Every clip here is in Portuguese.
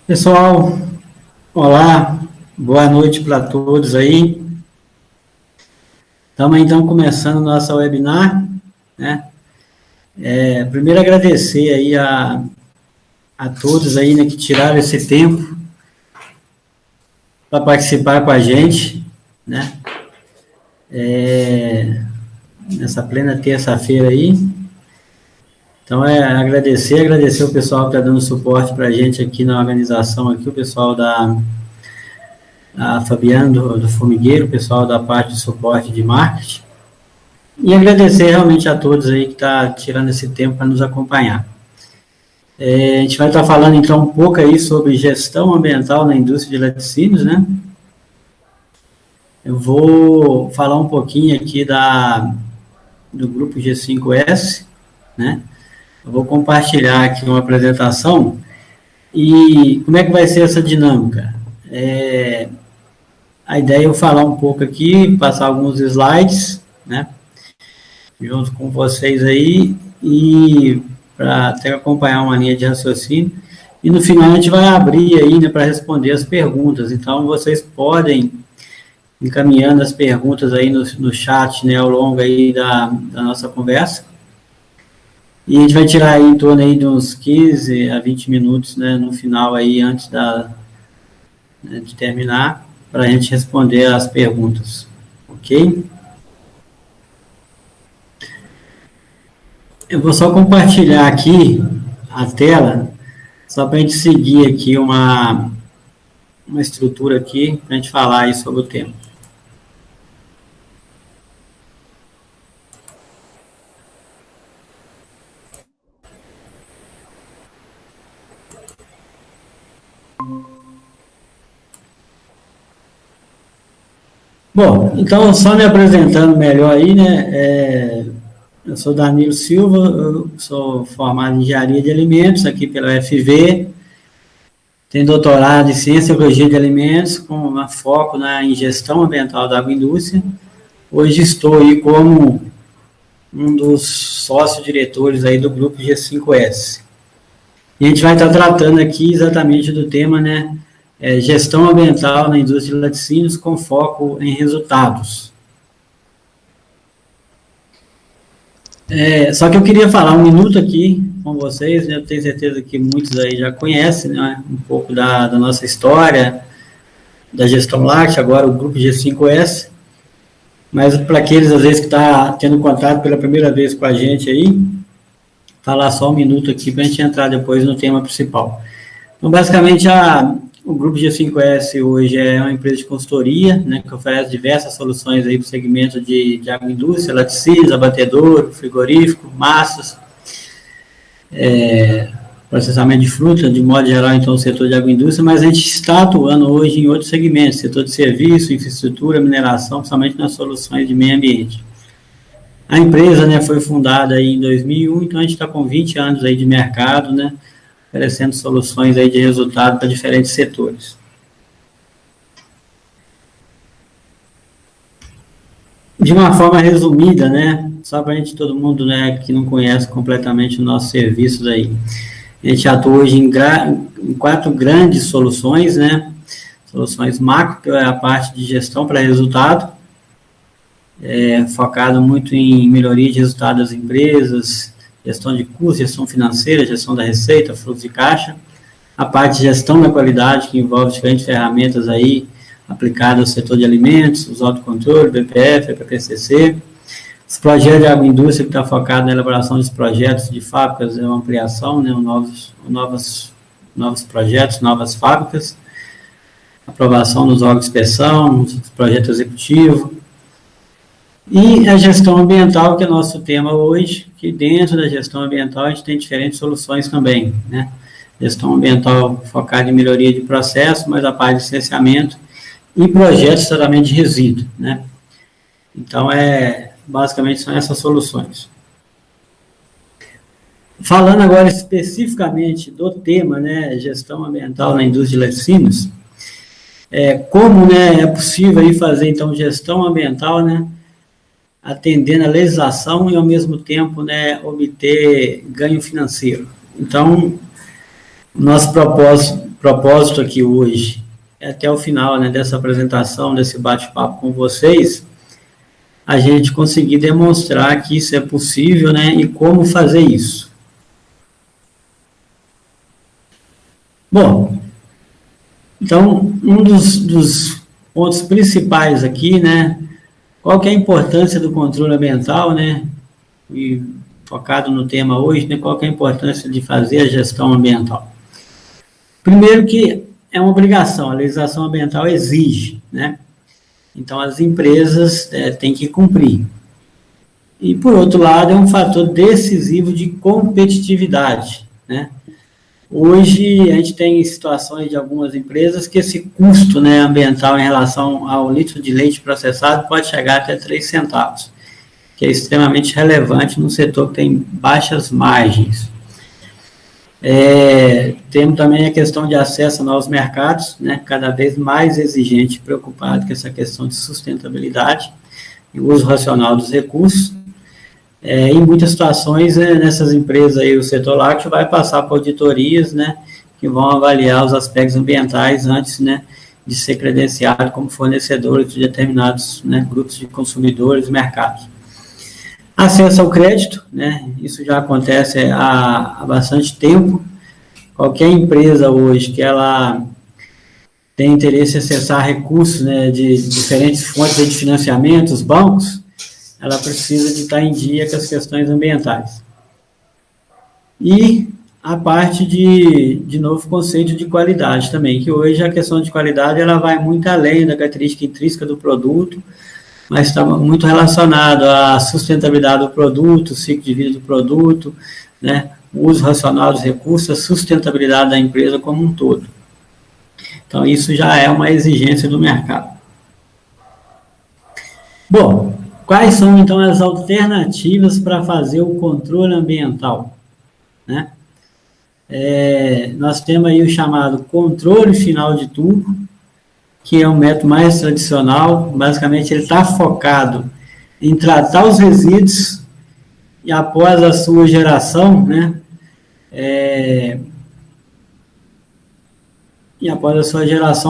Pessoal, olá, boa noite para todos aí. Estamos então começando nossa webinar, né? Primeiro agradecer aí a todos aí, né, que tiraram esse tempo para participar com a gente, né? Nessa plena terça-feira aí. Então, agradecer o pessoal que está dando suporte para a gente aqui na organização, aqui, o pessoal a Fabiana do Formigueiro, o pessoal da parte de suporte de marketing, e agradecer realmente a todos aí que está tirando esse tempo para nos acompanhar. A gente vai estar falando então um pouco aí sobre gestão ambiental na indústria de laticínios, né? Eu vou falar um pouquinho aqui do grupo G5S, né? Eu vou compartilhar aqui uma apresentação e como é que vai ser essa dinâmica? A ideia é eu falar um pouco aqui, passar alguns slides, né, junto com vocês aí, e para até acompanhar uma linha de raciocínio, e no final a gente vai abrir aí, né, para responder as perguntas. Então, vocês podem encaminhando as perguntas aí no chat, né, ao longo aí da nossa conversa, e a gente vai tirar aí em torno aí de uns 15 a 20 minutos, né, no final aí, antes de terminar, para a gente responder as perguntas, ok? Eu vou só compartilhar aqui a tela, só para a gente seguir aqui uma estrutura aqui, para a gente falar aí sobre o tema. Bom, então, só me apresentando melhor aí, né, eu sou Danilo Silva, eu sou formado em Engenharia de Alimentos aqui pela UFV, tenho doutorado em Ciência e Biologia de Alimentos, com foco em Gestão Ambiental da Agroindústria. Hoje estou aí como um dos sócios-diretores aí do grupo G5S. E a gente vai estar tratando aqui exatamente do tema, né, gestão ambiental na indústria de laticínios com foco em resultados. Só que eu queria falar um minuto aqui com vocês, né, eu tenho certeza que muitos aí já conhecem, né, um pouco da nossa história, da gestão láctea, agora o grupo G5S, mas para aqueles, às vezes, que estão tendo contato pela primeira vez com a gente aí, falar só um minuto aqui para a gente entrar depois no tema principal. Então, basicamente, o Grupo G5S hoje é uma empresa de consultoria, né, que oferece diversas soluções aí para o segmento de agroindústria, laticínios, abatedouro, frigorífico, massas, processamento de fruta, de modo geral, então, o setor de agroindústria, mas a gente está atuando hoje em outros segmentos, setor de serviço, infraestrutura, mineração, principalmente nas soluções de meio ambiente. A empresa, né, foi fundada aí em 2001, então a gente está com 20 anos aí de mercado, né, oferecendo soluções aí de resultado para diferentes setores. De uma forma resumida, né, só para a gente, todo mundo, né, que não conhece completamente os nossos serviços aí. A gente atua hoje em 4 grandes soluções, né, soluções macro, que é a parte de gestão para resultado, focado muito em melhoria de resultado das empresas, gestão de custos, gestão financeira, gestão da receita, fluxo de caixa, a parte de gestão da qualidade, que envolve diferentes ferramentas aí aplicadas ao setor de alimentos, os autocontrole, BPF, PPCC, os projetos de agroindústria, que está focado na elaboração dos projetos de fábricas, uma ampliação, né, novos projetos, novas fábricas, aprovação dos órgãos de inspeção, projeto executivo, e a gestão ambiental, que é nosso tema hoje, que dentro da gestão ambiental a gente tem diferentes soluções também, né? Gestão ambiental focada em melhoria de processo, mas a parte de licenciamento e projetos de tratamento de resíduo, né? Então, basicamente são essas soluções. Falando agora especificamente do tema, né, gestão ambiental na indústria de laticínios, como, né, é possível aí fazer, então, gestão ambiental, né, atendendo a legislação e, ao mesmo tempo, né, obter ganho financeiro. Então, nosso propósito propósito aqui hoje, até o final, né, dessa apresentação, desse bate-papo com vocês, a gente conseguir demonstrar que isso é possível, né, e como fazer isso. Bom, então, um dos pontos principais aqui, né, qual que é a importância do controle ambiental, né, e focado no tema hoje, né, qual que é a importância de fazer a gestão ambiental? Primeiro que é uma obrigação, a legislação ambiental exige, né, então as empresas têm que cumprir. E, por outro lado, é um fator decisivo de competitividade, né. Hoje, a gente tem situações de algumas empresas que esse custo, né, ambiental em relação ao litro de leite processado pode chegar até 3 centavos, que é extremamente relevante num setor que tem baixas margens. Temos também a questão de acesso a novos mercados, né, cada vez mais exigente e preocupado com essa questão de sustentabilidade e uso racional dos recursos. Em muitas situações, nessas empresas aí, o setor lácteo vai passar por auditorias, né, que vão avaliar os aspectos ambientais antes, né, de ser credenciado como fornecedor de determinados, né, grupos de consumidores e mercados. Acesso ao crédito, né, isso já acontece há bastante tempo. Qualquer empresa hoje que ela tem interesse em acessar recursos, né, de diferentes fontes de financiamento, os bancos, ela precisa de estar em dia com as questões ambientais. E a parte de novo conceito de qualidade também, que hoje a questão de qualidade ela vai muito além da característica intrínseca do produto, mas está muito relacionado à sustentabilidade do produto, o ciclo de vida do produto, né, o uso racional dos recursos, a sustentabilidade da empresa como um todo. Então, isso já é uma exigência do mercado. Bom, quais são, então, as alternativas para fazer o controle ambiental, né? Nós temos aí o chamado controle final de tubo, que é um método mais tradicional. Basicamente, ele está focado em tratar os resíduos e, após a sua geração, né,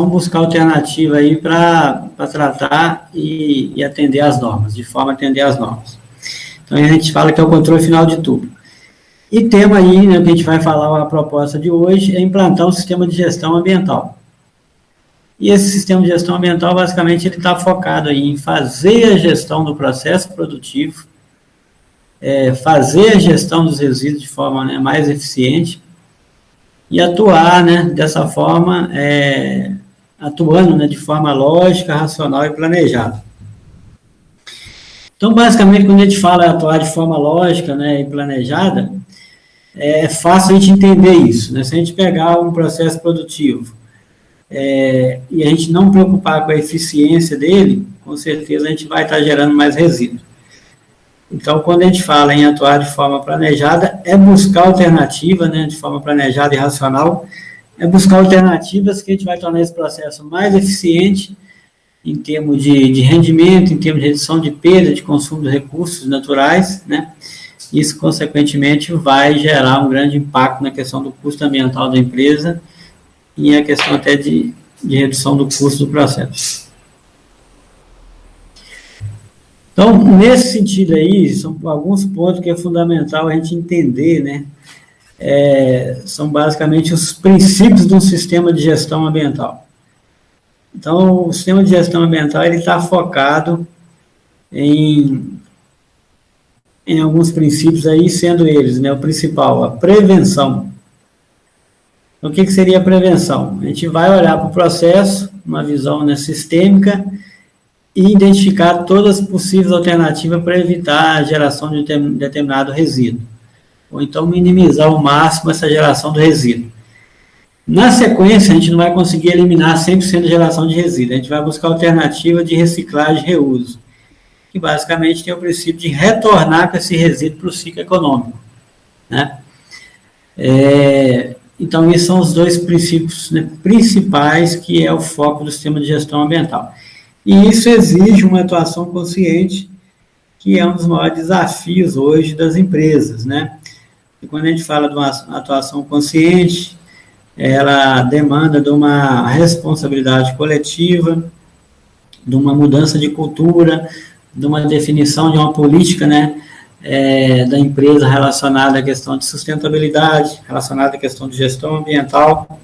buscar alternativa aí para tratar e atender às normas, de forma a atender às normas. Então, a gente fala que é o controle final de tubo. E tema aí, né, que a gente vai falar, a proposta de hoje, é implantar um sistema de gestão ambiental. E esse sistema de gestão ambiental, basicamente, ele está focado aí em fazer a gestão do processo produtivo, fazer a gestão dos resíduos de forma, né, mais eficiente, e atuar, né, dessa forma, atuando, né, de forma lógica, racional e planejada. Então, basicamente, quando a gente fala em atuar de forma lógica, né, e planejada, é fácil a gente entender isso, né? Se a gente pegar um processo produtivo e a gente não preocupar com a eficiência dele, com certeza a gente vai estar gerando mais resíduo. Então, quando a gente fala em atuar de forma planejada, é buscar alternativa, né, de forma planejada e racional, é buscar alternativas que a gente vai tornar esse processo mais eficiente em termos de rendimento, em termos de redução de perda, de consumo de recursos naturais, né? Isso, consequentemente, vai gerar um grande impacto na questão do custo ambiental da empresa e a questão até de redução do custo do processo. Então, nesse sentido aí, são alguns pontos que é fundamental a gente entender, né? São basicamente os princípios de um sistema de gestão ambiental. Então, o sistema de gestão ambiental ele está focado em alguns princípios aí, sendo eles, né, o principal, a prevenção. Então, o que seria a prevenção? A gente vai olhar para o processo, uma visão, né, sistêmica, e identificar todas as possíveis alternativas para evitar a geração de um determinado resíduo, ou então minimizar ao máximo essa geração do resíduo. Na sequência, a gente não vai conseguir eliminar 100% da geração de resíduo, a gente vai buscar alternativa de reciclagem e reuso, que basicamente tem o princípio de retornar com esse resíduo para o ciclo econômico, né? Então, esses são os dois princípios, né, principais, que é o foco do sistema de gestão ambiental. E isso exige uma atuação consciente, que é um dos maiores desafios hoje das empresas, né? E quando a gente fala de uma atuação consciente, ela demanda de uma responsabilidade coletiva, de uma mudança de cultura, de uma definição de uma política, né, da empresa relacionada à questão de sustentabilidade, relacionada à questão de gestão ambiental.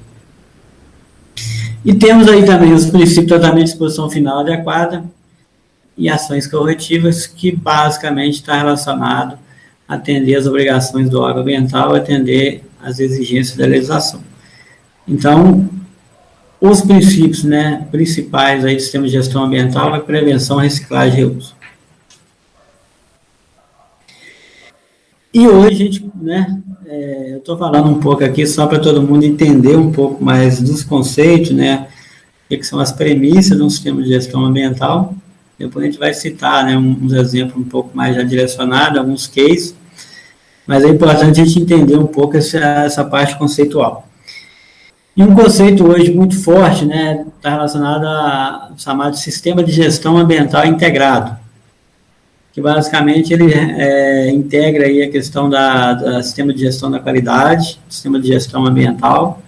E temos aí também os princípios de tratamento de exposição final adequada e ações corretivas, que basicamente está relacionado a atender as obrigações do órgão ambiental, atender as exigências da legislação. Então, os princípios, né, principais aí do sistema de gestão ambiental é prevenção, reciclagem e reuso. E hoje, gente, né, eu estou falando um pouco aqui só para todo mundo entender um pouco mais dos conceitos, né, o que são as premissas de um sistema de gestão ambiental. Depois a gente vai citar, né, uns exemplos um pouco mais já direcionados, alguns cases, mas é importante a gente entender um pouco essa parte conceitual. E um conceito hoje muito forte, né, está relacionado ao chamado sistema de gestão ambiental integrado, que basicamente ele integra aí a questão do sistema de gestão da qualidade, sistema de gestão ambiental,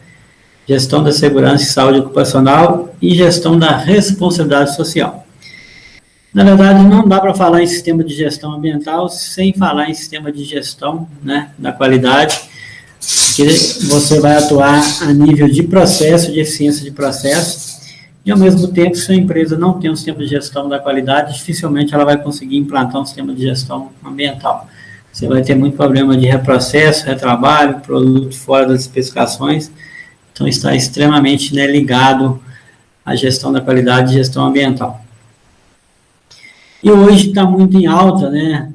gestão da segurança e saúde ocupacional e gestão da responsabilidade social. Na verdade, não dá para falar em sistema de gestão ambiental sem falar em sistema de gestão, né, da qualidade, que você vai atuar a nível de processo, de eficiência de processo, e ao mesmo tempo, se a empresa não tem um sistema de gestão da qualidade, dificilmente ela vai conseguir implantar um sistema de gestão ambiental. Você vai ter muito problema de reprocesso, retrabalho, produto fora das especificações, então está extremamente, né, ligado à gestão da qualidade e gestão ambiental. E hoje está muito em alta, né,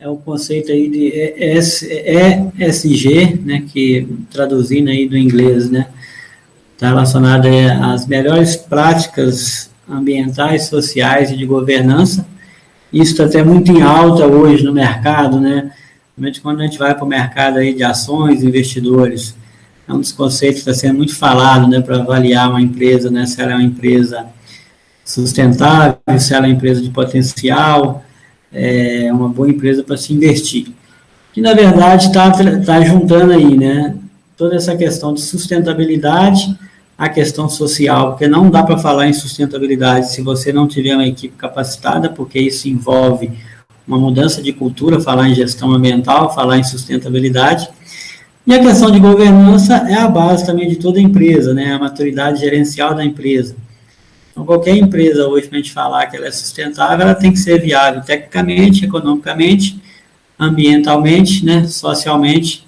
é o conceito aí de ESG, né, que traduzindo aí do inglês, né, está relacionado às melhores práticas ambientais, sociais e de governança. Isso está até muito em alta hoje no mercado, né? Principalmente quando a gente vai para o mercado aí de ações, investidores, é um dos conceitos que está sendo muito falado, né, para avaliar uma empresa, né, se ela é uma empresa sustentável, se ela é uma empresa de potencial, uma boa empresa para se investir. Que, na verdade, está juntando aí, né, toda essa questão de sustentabilidade, a questão social, porque não dá para falar em sustentabilidade se você não tiver uma equipe capacitada, porque isso envolve uma mudança de cultura, falar em gestão ambiental, falar em sustentabilidade. E a questão de governança é a base também de toda empresa, né, a maturidade gerencial da empresa. Então, qualquer empresa hoje, para a gente falar que ela é sustentável, ela tem que ser viável tecnicamente, economicamente, ambientalmente, né, socialmente.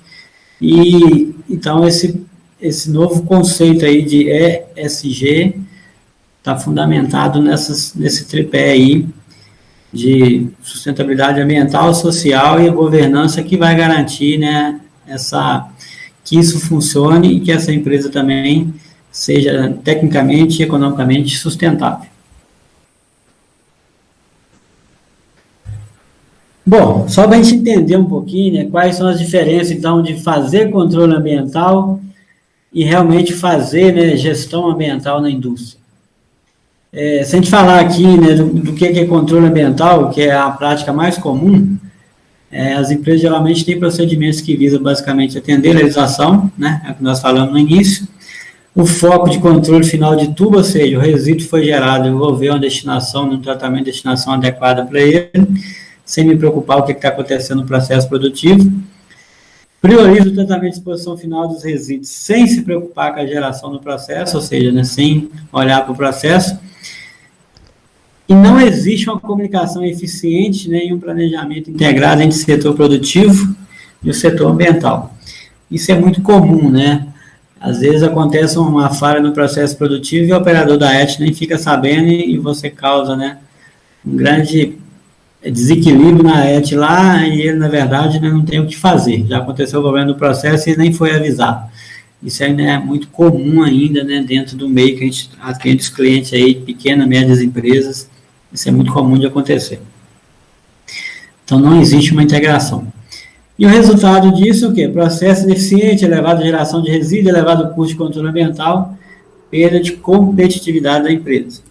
E então esse novo conceito aí de ESG está fundamentado nesse tripé aí de sustentabilidade ambiental, social e governança, que vai garantir, né, que isso funcione e que essa empresa também seja tecnicamente e economicamente sustentável. Bom, só para a gente entender um pouquinho, né, quais são as diferenças, então, de fazer controle ambiental e realmente fazer, né, gestão ambiental na indústria. Se a gente falar aqui, né, do que é controle ambiental, que é a prática mais comum, as empresas geralmente têm procedimentos que visam basicamente atender a legislação, né, é o que nós falamos no início, o foco de controle final de tudo, ou seja, o resíduo foi gerado, envolveu uma destinação, um tratamento de destinação adequada para ele, sem me preocupar o que está acontecendo no processo produtivo. Prioriza o tratamento de exposição final dos resíduos, sem se preocupar com a geração do processo, ou seja, né, sem olhar para o processo. E não existe uma comunicação eficiente, nem um planejamento integrado entre o setor produtivo e o setor ambiental. Isso é muito comum, né? Às vezes acontece uma falha no processo produtivo e o operador da ET nem fica sabendo e você causa, né, um grande desequilíbrio na ET lá e ele, na verdade, né, não tem o que fazer. Já aconteceu o problema do processo e nem foi avisado. Isso ainda é muito comum ainda, né, dentro do meio que a gente atende os clientes aí, pequenas, médias empresas. Isso é muito comum de acontecer. Então, não existe uma integração. E o resultado disso é o quê? Processo ineficiente, elevada geração de resíduos, elevado custo de controle ambiental, perda de competitividade da empresa.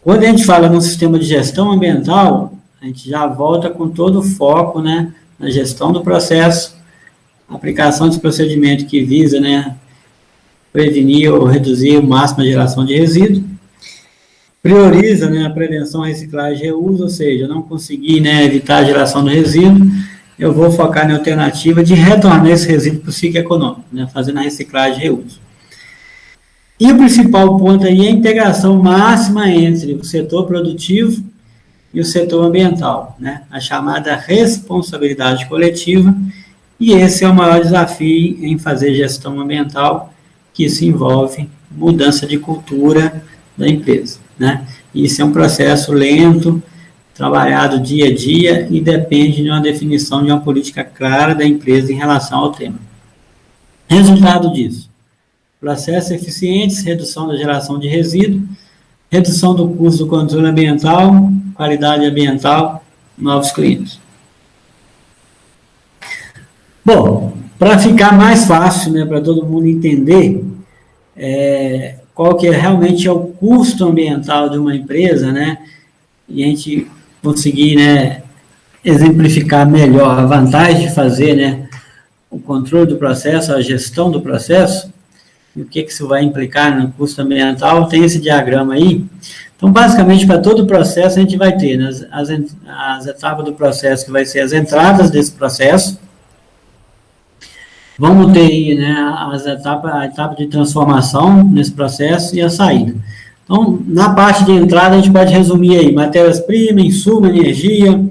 Quando a gente fala no sistema de gestão ambiental, a gente já volta com todo o foco, né, na gestão do processo, aplicação de procedimento que visa, né, prevenir ou reduzir o máximo a geração de resíduo. Prioriza, né, a prevenção, reciclagem e reuso, ou seja, eu não conseguir, né, evitar a geração do resíduo, eu vou focar na alternativa de retornar esse resíduo para o ciclo econômico, né, fazendo a reciclagem e reuso. E o principal ponto aí é a integração máxima entre o setor produtivo e o setor ambiental, né, a chamada responsabilidade coletiva, e esse é o maior desafio em fazer gestão ambiental, que isso envolve mudança de cultura da empresa, né? Isso é um processo lento, trabalhado dia a dia e depende de uma definição de uma política clara da empresa em relação ao tema. Resultado disso: processos eficientes, redução da geração de resíduo, redução do custo do controle ambiental, qualidade ambiental, novos clientes. Bom, para ficar mais fácil, né, para todo mundo entender qual que realmente é o custo ambiental de uma empresa, né, e a gente conseguir, né, exemplificar melhor a vantagem de fazer, né, o controle do processo, a gestão do processo, e o que isso vai implicar no custo ambiental, tem esse diagrama aí. Então, basicamente, para todo o processo, a gente vai ter, né, as etapas do processo, que vai ser as entradas desse processo. Vamos ter aí, né, a etapa de transformação nesse processo e a saída. Então, na parte de entrada, a gente pode resumir aí: matérias-primas, insumo, energia,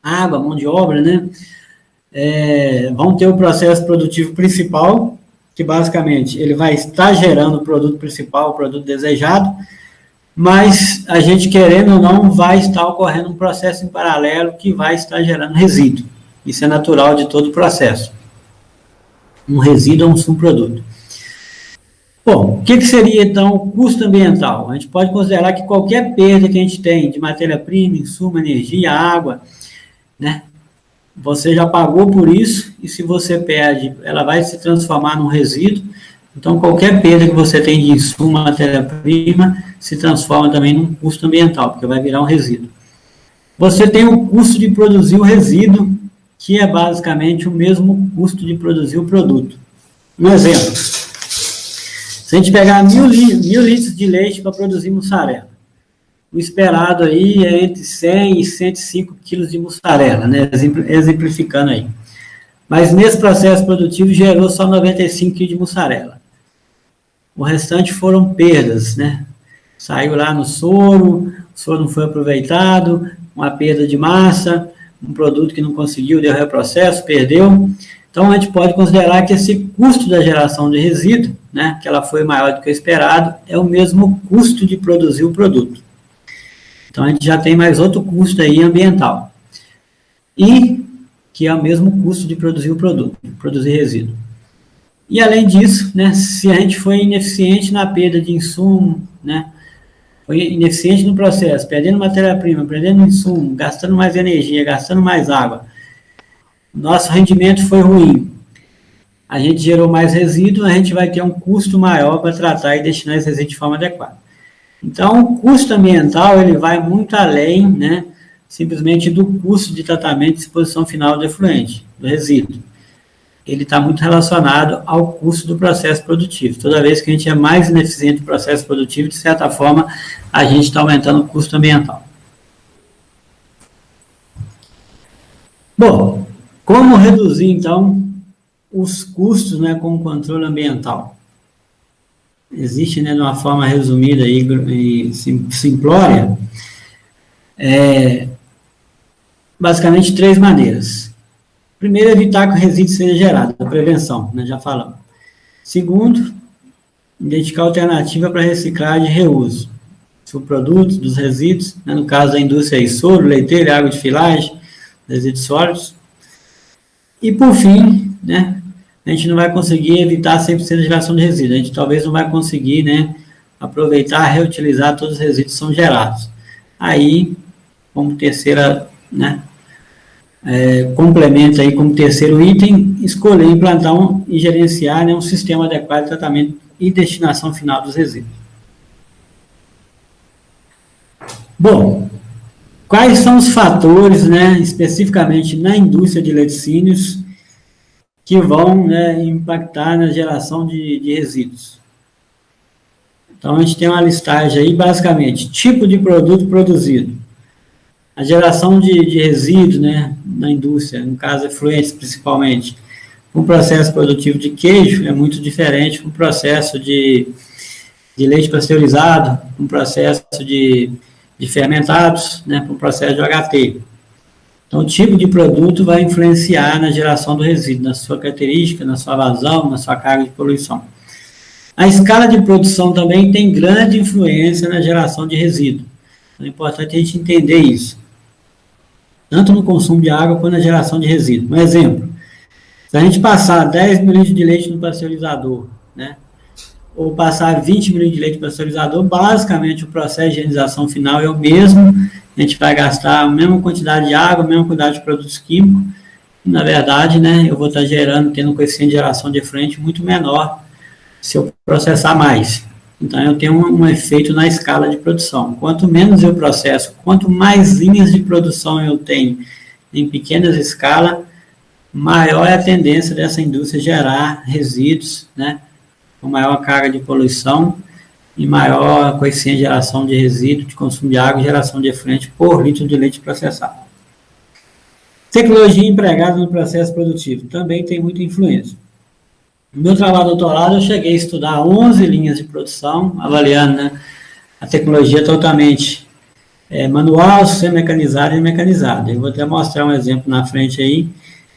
água, mão de obra, né? Vão ter o processo produtivo principal, que basicamente ele vai estar gerando o produto principal, o produto desejado, mas a gente, querendo ou não, vai estar ocorrendo um processo em paralelo que vai estar gerando resíduo. Isso é natural de todo o processo. Um resíduo é um subproduto. Bom, o que seria, então, o custo ambiental? A gente pode considerar que qualquer perda que a gente tem de matéria-prima, insumo, energia, água, né, você já pagou por isso, e se você perde, ela vai se transformar num resíduo. Então, qualquer perda que você tem de insumo, matéria-prima, se transforma também num custo ambiental, porque vai virar um resíduo. Você tem o custo de produzir o resíduo, que é basicamente o mesmo custo de produzir o produto. Um exemplo: se a gente pegar 1.000 litros de leite para produzir mussarela, o esperado aí é entre 100 e 105 quilos de mussarela, né, exemplificando aí. Mas nesse processo produtivo gerou só 95 quilos de mussarela. O restante foram perdas, né? Saiu lá no soro, o soro não foi aproveitado, uma perda de massa, um produto que não conseguiu, deu reprocesso, perdeu. Então, a gente pode considerar que esse custo da geração de resíduo, né, que ela foi maior do que o esperado, é o mesmo custo de produzir o produto. Então, a gente já tem mais outro custo aí ambiental. E que é o mesmo custo de produzir o produto, produzir resíduo. E, além disso, né, se a gente foi ineficiente na perda de insumo, né, foi ineficiente no processo, perdendo matéria-prima, perdendo insumo, gastando mais energia, gastando mais água, nosso rendimento foi ruim, a gente gerou mais resíduo, a gente vai ter um custo maior para tratar e destinar esse resíduo de forma adequada. Então, o custo ambiental, ele vai muito além, né, simplesmente do custo de tratamento e disposição final do efluente, do resíduo. Ele está muito relacionado ao custo do processo produtivo. Toda vez que a gente é mais ineficiente no processo produtivo, de certa forma, a gente está aumentando o custo ambiental. Bom, como reduzir, então, os custos, né, com o controle ambiental? Existe, né, de uma forma resumida e simplória, basicamente 3 maneiras. Primeiro, evitar que o resíduo seja gerado, a prevenção, né, já falamos. Segundo, identificar alternativa para reciclagem e reuso, subprodutos dos resíduos, né, no caso da indústria aí, soro, leiteiro, água de filagem, resíduos sólidos. E, por fim, né, a gente não vai conseguir evitar 100% da geração de resíduos, a gente talvez não vai conseguir, né, aproveitar, reutilizar todos os resíduos que são gerados. Aí, como terceira, né, complementa aí como terceiro item, escolher, implantar e gerenciar, né, um sistema adequado de tratamento e destinação final dos resíduos. Bom, quais são os fatores, né, especificamente na indústria de laticínios, que vão, né, impactar na geração de resíduos. Então, a gente tem uma listagem aí, basicamente, tipo de produto produzido, a geração de resíduos, né, na indústria, no caso, efluentes principalmente. Um processo produtivo de queijo é muito diferente do processo de leite pasteurizado, um processo de fermentados, né, para um processo de HT. Então, o tipo de produto vai influenciar na geração do resíduo, na sua característica, na sua vazão, na sua carga de poluição. A escala de produção também tem grande influência na geração de resíduo. Então, é importante a gente entender isso. Tanto no consumo de água quanto na geração de resíduo. Um exemplo, se a gente passar 10 ml de leite no pasteurizador, né, ou passar 20 ml de leite no pasteurizador, basicamente o processo de higienização final é o mesmo, a gente vai gastar a mesma quantidade de água, a mesma quantidade de produtos químicos, e, na verdade, né, eu vou estar tendo um coeficiente de geração de efluente muito menor se eu processar mais. Então, eu tenho um efeito na escala de produção. Quanto menos eu processo, quanto mais linhas de produção eu tenho em pequenas escalas, maior é a tendência dessa indústria gerar resíduos, né, com maior carga de poluição e maior coeficiente de geração de resíduo, de consumo de água e geração de efluente por litro de leite processado. Tecnologia empregada no processo produtivo também tem muita influência. No meu trabalho doutorado, eu cheguei a estudar 11 linhas de produção, avaliando, né, a tecnologia totalmente manual, semi-mecanizada e mecanizada. Eu vou até mostrar um exemplo na frente aí.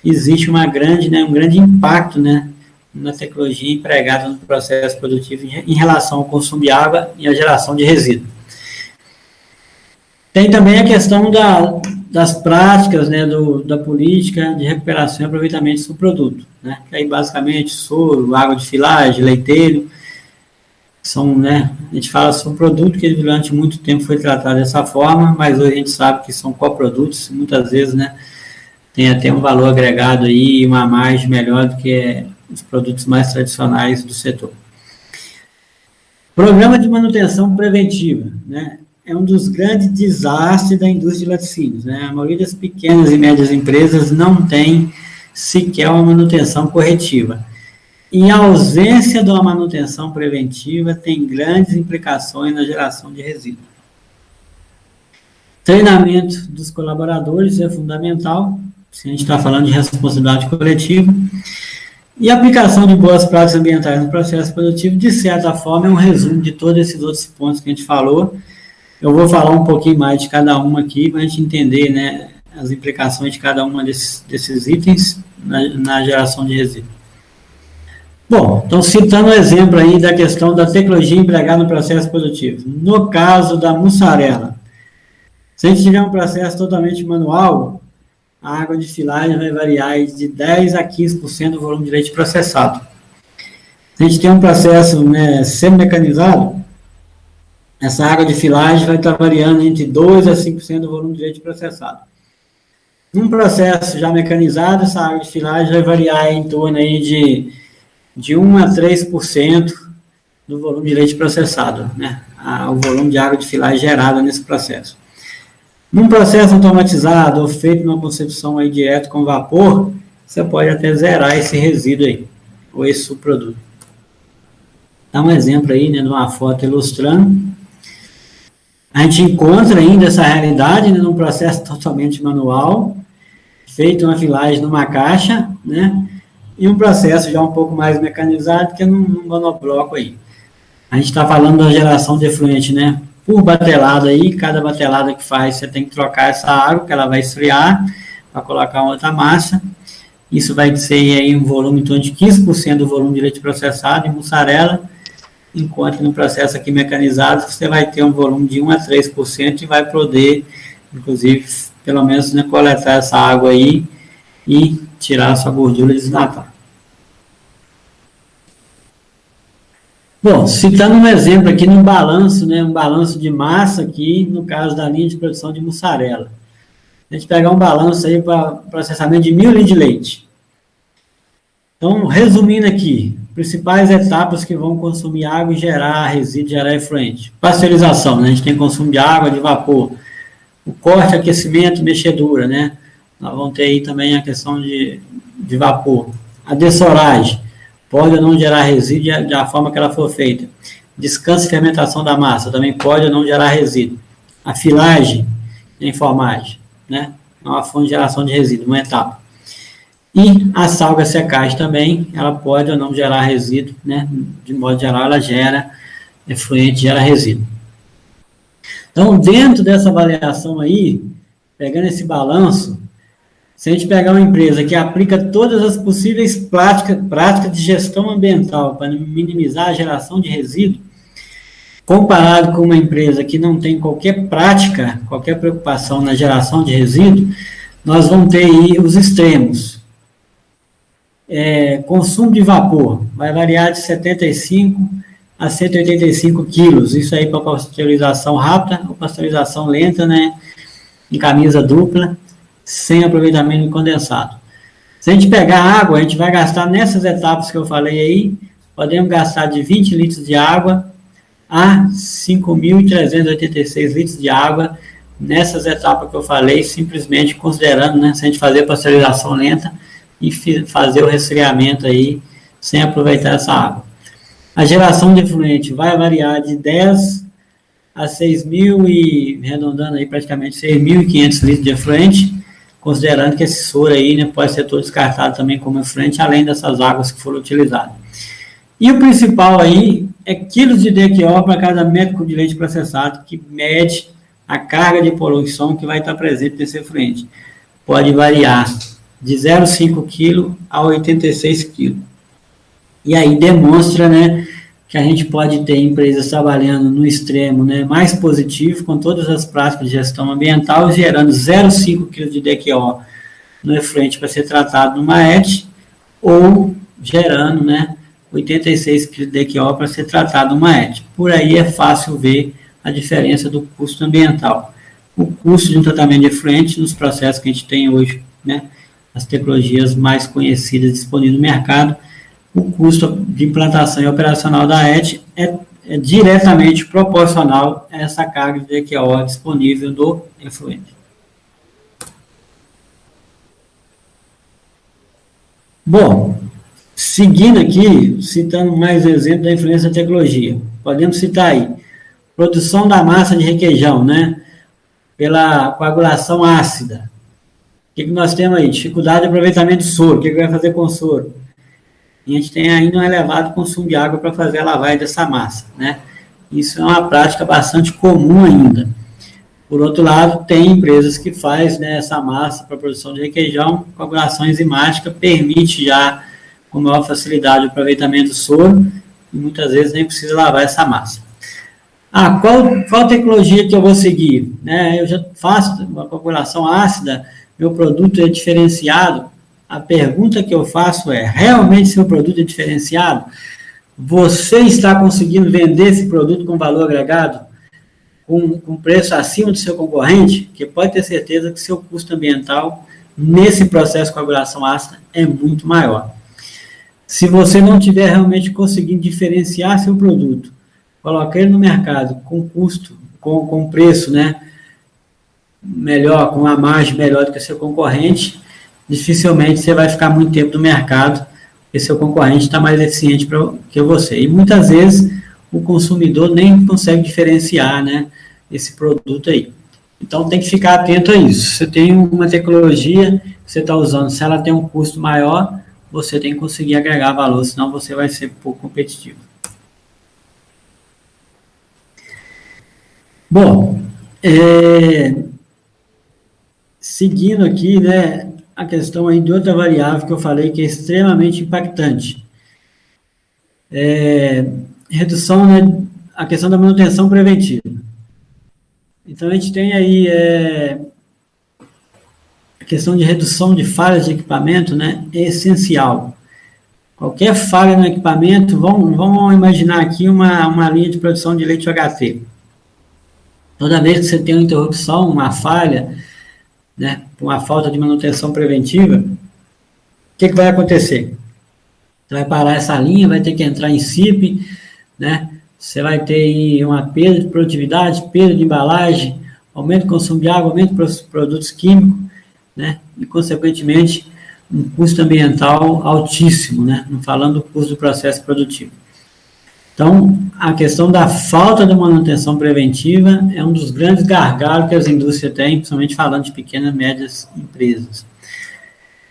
Existe um grande impacto, né, na tecnologia empregada no processo produtivo em relação ao consumo de água e à geração de resíduo. Tem também a questão das práticas, né, da política de recuperação e aproveitamento do subproduto, né, que aí basicamente soro, água de filagem, leiteiro, são, né, a gente fala subproduto que durante muito tempo foi tratado dessa forma, mas hoje a gente sabe que são coprodutos, muitas vezes, né, tem até um valor agregado aí, uma margem melhor do que os produtos mais tradicionais do setor. Programa de manutenção preventiva, né, é um dos grandes desastres da indústria de laticínios, né? A maioria das pequenas e médias empresas não tem sequer uma manutenção corretiva. E a ausência de uma manutenção preventiva tem grandes implicações na geração de resíduos. Treinamento dos colaboradores é fundamental, se a gente está falando de responsabilidade coletiva. E a aplicação de boas práticas ambientais no processo produtivo, de certa forma, é um resumo de todos esses outros pontos que a gente falou. Eu vou falar um pouquinho mais de cada um aqui, para a gente entender, né, as implicações de cada um desses itens na geração de resíduos. Bom, então citando um exemplo aí da questão da tecnologia empregada no processo produtivo. No caso da mussarela, se a gente tiver um processo totalmente manual, a água de filagem vai variar de 10% a 15% do volume de leite processado. Se a gente tem um processo, né, semi-mecanizado, essa água de filagem vai estar variando entre 2% a 5% do volume de leite processado. Num processo já mecanizado, essa água de filagem vai variar em torno aí de 1% a 3% do volume de leite processado, né? O volume de água de filagem gerada nesse processo. Num processo automatizado ou feito numa concepção aí direto com vapor, você pode até zerar esse resíduo aí, ou esse subproduto. Dá um exemplo aí, né, de uma foto ilustrando. A gente encontra ainda essa realidade, né, num processo totalmente manual, feito uma filagem numa caixa, né, e um processo já um pouco mais mecanizado, que é num monobloco aí. A gente está falando da geração de efluente, né, por batelada aí, cada batelada que faz, você tem que trocar essa água, que ela vai esfriar, para colocar outra massa. Isso vai ser aí um volume em torno de 15% do volume de leite processado em mussarela, enquanto no processo aqui mecanizado, você vai ter um volume de 1% a 3% e vai poder, inclusive, pelo menos, né, coletar essa água aí e tirar a sua gordura desidratada. Bom, citando um exemplo aqui no balanço, né, um balanço de massa aqui, no caso da linha de produção de mussarela. A gente pegar um balanço aí para processamento de 1.000 litros de leite. Então, resumindo aqui, principais etapas que vão consumir água e gerar resíduo, gerar efluente. Pasteurização, né? A gente tem consumo de água, de vapor. O corte, aquecimento, mexedura, né? Nós vamos ter aí também a questão de vapor. A dessolagem pode ou não gerar resíduo da forma que ela for feita. Descanso e fermentação da massa também pode ou não gerar resíduo. A filagem e a enformagem, né? É uma fonte de geração de resíduo, uma etapa. E a salga secagem também, ela pode ou não gerar resíduo, né? De modo geral, ela gera efluente, gera resíduo. Então, dentro dessa avaliação aí, pegando esse balanço, se a gente pegar uma empresa que aplica todas as possíveis práticas de gestão ambiental para minimizar a geração de resíduo, comparado com uma empresa que não tem qualquer prática, qualquer preocupação na geração de resíduo, nós vamos ter aí os extremos. Consumo de vapor vai variar de 75 a 185 quilos, isso aí para pasteurização rápida ou pasteurização lenta, né, em camisa dupla, sem aproveitamento de condensado. Se a gente pegar água, a gente vai gastar nessas etapas que eu falei aí, podemos gastar de 20 litros de água a 5.386 litros de água nessas etapas que eu falei, simplesmente considerando, né, se a gente fazer pasteurização lenta e fazer o resfriamento aí, sem aproveitar essa água. A geração de efluente vai variar de 10 a 6.000 e, arredondando aí praticamente 6.500 litros de efluente, considerando que esse soro aí, né, pode ser todo descartado também como efluente, além dessas águas que foram utilizadas. E o principal aí é quilos de DQO para cada metro cúbico de leite processado, que mede a carga de poluição que vai estar presente nesse efluente. Pode variar de 0,5 kg a 86 kg. E aí demonstra, né, que a gente pode ter empresas trabalhando no extremo, né, mais positivo, com todas as práticas de gestão ambiental, gerando 0,5 kg de DQO no efluente para ser tratado numa ET, ou gerando, né, 86 kg de DQO para ser tratado numa ET. Por aí é fácil ver a diferença do custo ambiental. O custo de um tratamento de efluente nos processos que a gente tem hoje, né, as tecnologias mais conhecidas disponíveis no mercado, o custo de implantação e operacional da ET é diretamente proporcional a essa carga de DQO disponível do efluente. Bom, seguindo aqui, citando mais exemplos da influência da tecnologia, podemos citar aí, produção da massa de requeijão, né, pela coagulação ácida. O que nós temos aí? Dificuldade de aproveitamento do soro. O que vai fazer com o soro? E a gente tem ainda um elevado consumo de água para fazer a lavagem dessa massa, né? Isso é uma prática bastante comum ainda. Por outro lado, tem empresas que fazem, né, essa massa para produção de requeijão, coagulação enzimática, permite já com maior facilidade o aproveitamento do soro, e muitas vezes nem precisa lavar essa massa. Qual tecnologia que eu vou seguir? Né, eu já faço uma coagulação ácida, meu produto é diferenciado. A pergunta que eu faço é, realmente seu produto é diferenciado? Você está conseguindo vender esse produto com valor agregado? Com preço acima do seu concorrente? Que pode ter certeza que seu custo ambiental nesse processo de coagulação ácida é muito maior. Se você não estiver realmente conseguindo diferenciar seu produto, colocar ele no mercado com custo, com preço, né, melhor, com uma margem melhor do que o seu concorrente, dificilmente você vai ficar muito tempo no mercado, porque seu concorrente está mais eficiente que você. E muitas vezes o consumidor nem consegue diferenciar, né, esse produto aí. Então tem que ficar atento a isso. Você tem uma tecnologia que você está usando, se ela tem um custo maior, você tem que conseguir agregar valor, senão você vai ser pouco competitivo. Bom, seguindo aqui, né, a questão aí de outra variável que eu falei que é extremamente impactante. Redução, né, a questão da manutenção preventiva. Então, a gente tem aí a questão de redução de falhas de equipamento, né, é essencial. Qualquer falha no equipamento, vamos imaginar aqui uma linha de produção de leite UHT. Toda vez que você tem uma interrupção, uma falha, né, uma falta de manutenção preventiva, o que vai acontecer? Você vai parar essa linha, vai ter que entrar em CIP, né? Você vai ter aí uma perda de produtividade, perda de embalagem, aumento do consumo de água, aumento dos produtos químicos, né? E, consequentemente, um custo ambiental altíssimo, né? Não falando do custo do processo produtivo. Então, a questão da falta de manutenção preventiva é um dos grandes gargalos que as indústrias têm, principalmente falando de pequenas e médias empresas.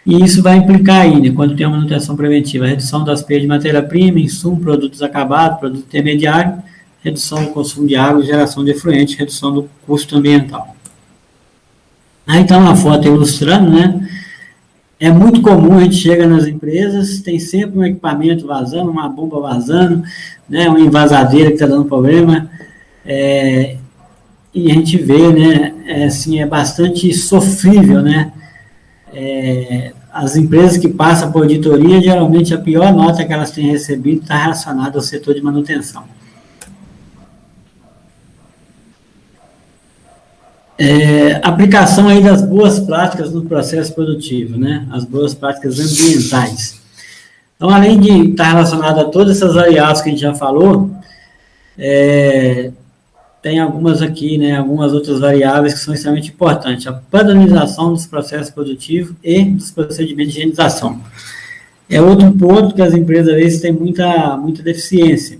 E isso vai implicar aí, né, quando tem a manutenção preventiva, a redução das perdas de matéria-prima, insumo, produtos acabados, produto intermediário, redução do consumo de água, geração de efluente, redução do custo ambiental. Aí está uma foto ilustrando, né? É muito comum, a gente chega nas empresas, tem sempre um equipamento vazando, uma bomba vazando, né, uma envasadeira que está dando problema, e a gente vê, né, assim, é bastante sofrível, né, as empresas que passam por auditoria, geralmente a pior nota que elas têm recebido está relacionada ao setor de manutenção. Aplicação aí das boas práticas no processo produtivo, né? As boas práticas ambientais. Então, além de estar relacionado a todas essas variáveis que a gente já falou, tem algumas aqui, né? Algumas outras variáveis que são extremamente importantes. A padronização dos processos produtivos e dos procedimentos de higienização. É outro ponto que as empresas, às vezes, têm muita deficiência.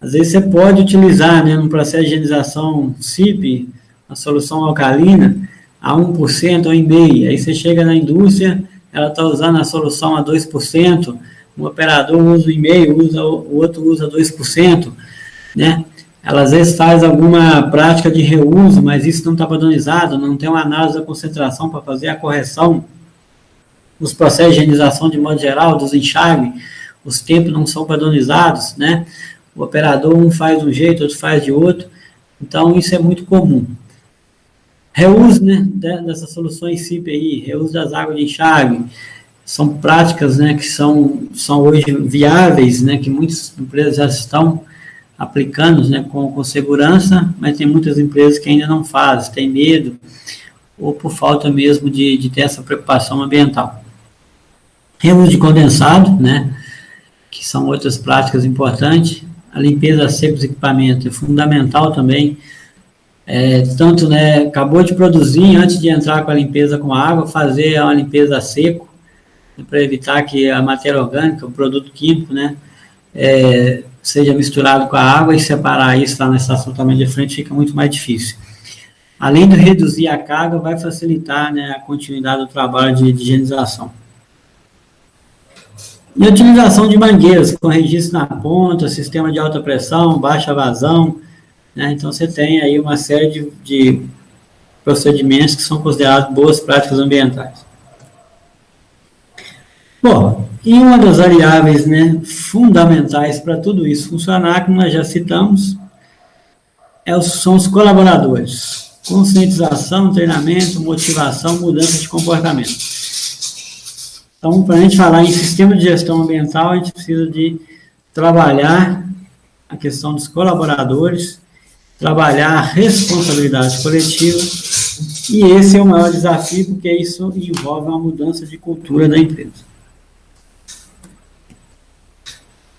Às vezes, você pode utilizar, né, no processo de higienização CIP, a solução alcalina a 1% ou 1,5%, aí você chega na indústria, ela está usando a solução a 2%, um operador usa 1,5%, o outro usa 2%, né? Ela às vezes faz alguma prática de reuso, mas isso não está padronizado, não tem uma análise da concentração para fazer a correção. Os processos de higienização de modo geral, dos enxágues, os tempos não são padronizados, né? O operador um faz de um jeito, outro faz de outro, então isso é muito comum. Reuso, né, dessas soluções CIP aí, reuso das águas de enxágue, são práticas, né, que são hoje viáveis, né, que muitas empresas já estão aplicando, né, com segurança, mas tem muitas empresas que ainda não fazem, têm medo, ou por falta mesmo de ter essa preocupação ambiental. Reuso de condensado, né, que são outras práticas importantes. A limpeza a seco dos equipamentos é fundamental também. Tanto, né, acabou de produzir, antes de entrar com a limpeza com água, fazer uma limpeza a seco, né, para evitar que a matéria orgânica, o produto químico, né, seja misturado com a água, e separar isso lá na estação também de frente fica muito mais difícil. Além de reduzir a carga, vai facilitar, né, a continuidade do trabalho de higienização. E a utilização de mangueiras, com registro na ponta, sistema de alta pressão, baixa vazão, né? Então, você tem aí uma série de procedimentos que são considerados boas práticas ambientais. Bom, e uma das variáveis, né, fundamentais para tudo isso funcionar, como nós já citamos, são os colaboradores. Conscientização, treinamento, motivação, mudança de comportamento. Então, para a gente falar em sistema de gestão ambiental, a gente precisa de trabalhar a questão dos colaboradores, trabalhar a responsabilidade coletiva, e esse é o maior desafio, porque isso envolve uma mudança de cultura da empresa.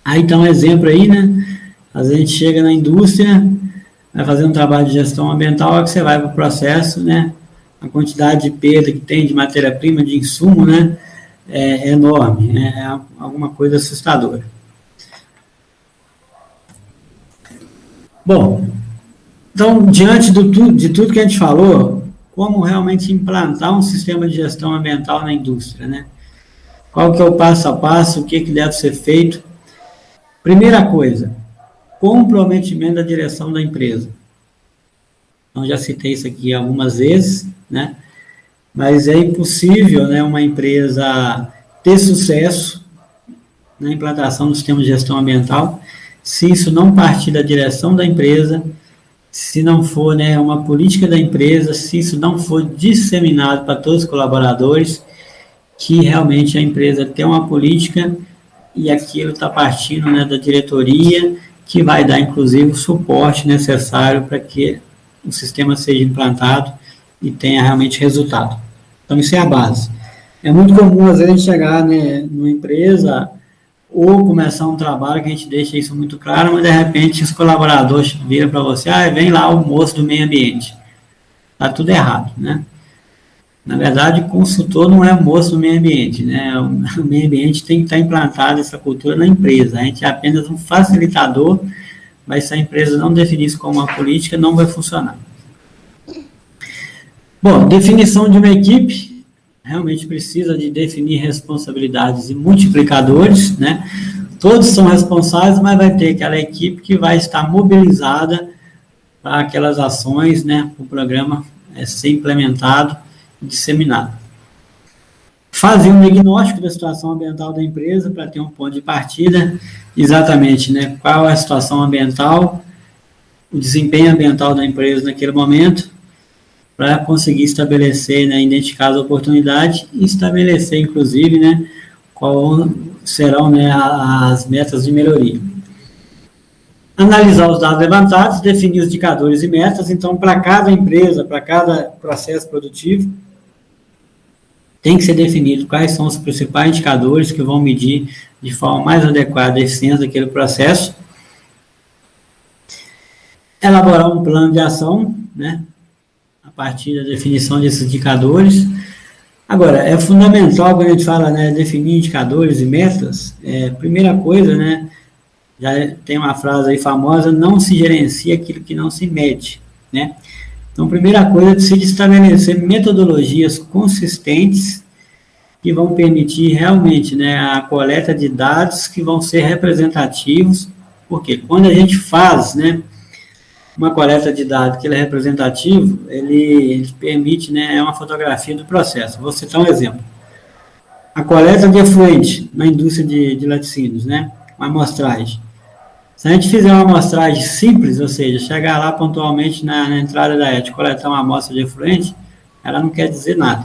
Aí está um exemplo aí, né? Às vezes a gente chega na indústria, vai fazer um trabalho de gestão ambiental, é que você vai para o processo, né? A quantidade de perda que tem de matéria-prima, de insumo, né? É enorme, é alguma coisa assustadora. Bom, então, diante de tudo que a gente falou, como realmente implantar um sistema de gestão ambiental na indústria, né? Qual que é o passo a passo, o que deve ser feito? Primeira coisa, comprometimento da direção da empresa. Então, já citei isso aqui algumas vezes, né? Mas é impossível, né, uma empresa ter sucesso na implantação do sistema de gestão ambiental se isso não partir da direção da empresa, se não for, né, uma política da empresa, se isso não for disseminado para todos os colaboradores, que realmente a empresa tem uma política e aquilo está partindo, né, da diretoria, que vai dar, inclusive, o suporte necessário para que o sistema seja implantado e tenha realmente resultado. Então, isso é a base. É muito comum, às vezes, a gente chegar, né, numa empresa ou começar um trabalho que a gente deixa isso muito claro, mas, de repente, os colaboradores viram para você, vem lá o moço do meio ambiente. Está tudo errado, né? Na verdade, o consultor não é moço do meio ambiente, né? O meio ambiente tem que estar implantado essa cultura na empresa. A gente é apenas um facilitador, mas se a empresa não definir isso como uma política, não vai funcionar. Bom, definição de uma equipe, realmente precisa de definir responsabilidades e multiplicadores, né? Todos são responsáveis, mas vai ter aquela equipe que vai estar mobilizada para aquelas ações, né? O programa ser implementado e disseminado. Fazer um diagnóstico da situação ambiental da empresa para ter um ponto de partida, exatamente, né? Qual é a situação ambiental, o desempenho ambiental da empresa naquele momento, para conseguir estabelecer, né, identificar as oportunidades e estabelecer, inclusive, né, qual serão, né, as metas de melhoria. Analisar os dados levantados, definir os indicadores e metas. Então, para cada empresa, para cada processo produtivo, tem que ser definido quais são os principais indicadores que vão medir de forma mais adequada a eficiência daquele processo. Elaborar um plano de ação, né, a partir da definição desses indicadores. Agora, é fundamental quando a gente fala, né, definir indicadores e metas, primeira coisa, né, já tem uma frase aí famosa, não se gerencia aquilo que não se mede, né? Então, primeira coisa é se estabelecer metodologias consistentes que vão permitir realmente, né, a coleta de dados que vão ser representativos, porque quando a gente faz, né, uma coleta de dados que ele é representativo, ele permite, né, uma fotografia do processo. Vou citar um exemplo. A coleta de efluente na indústria de laticínios, né, uma amostragem. Se a gente fizer uma amostragem simples, ou seja, chegar lá pontualmente na entrada da ET, coletar uma amostra de efluente, ela não quer dizer nada.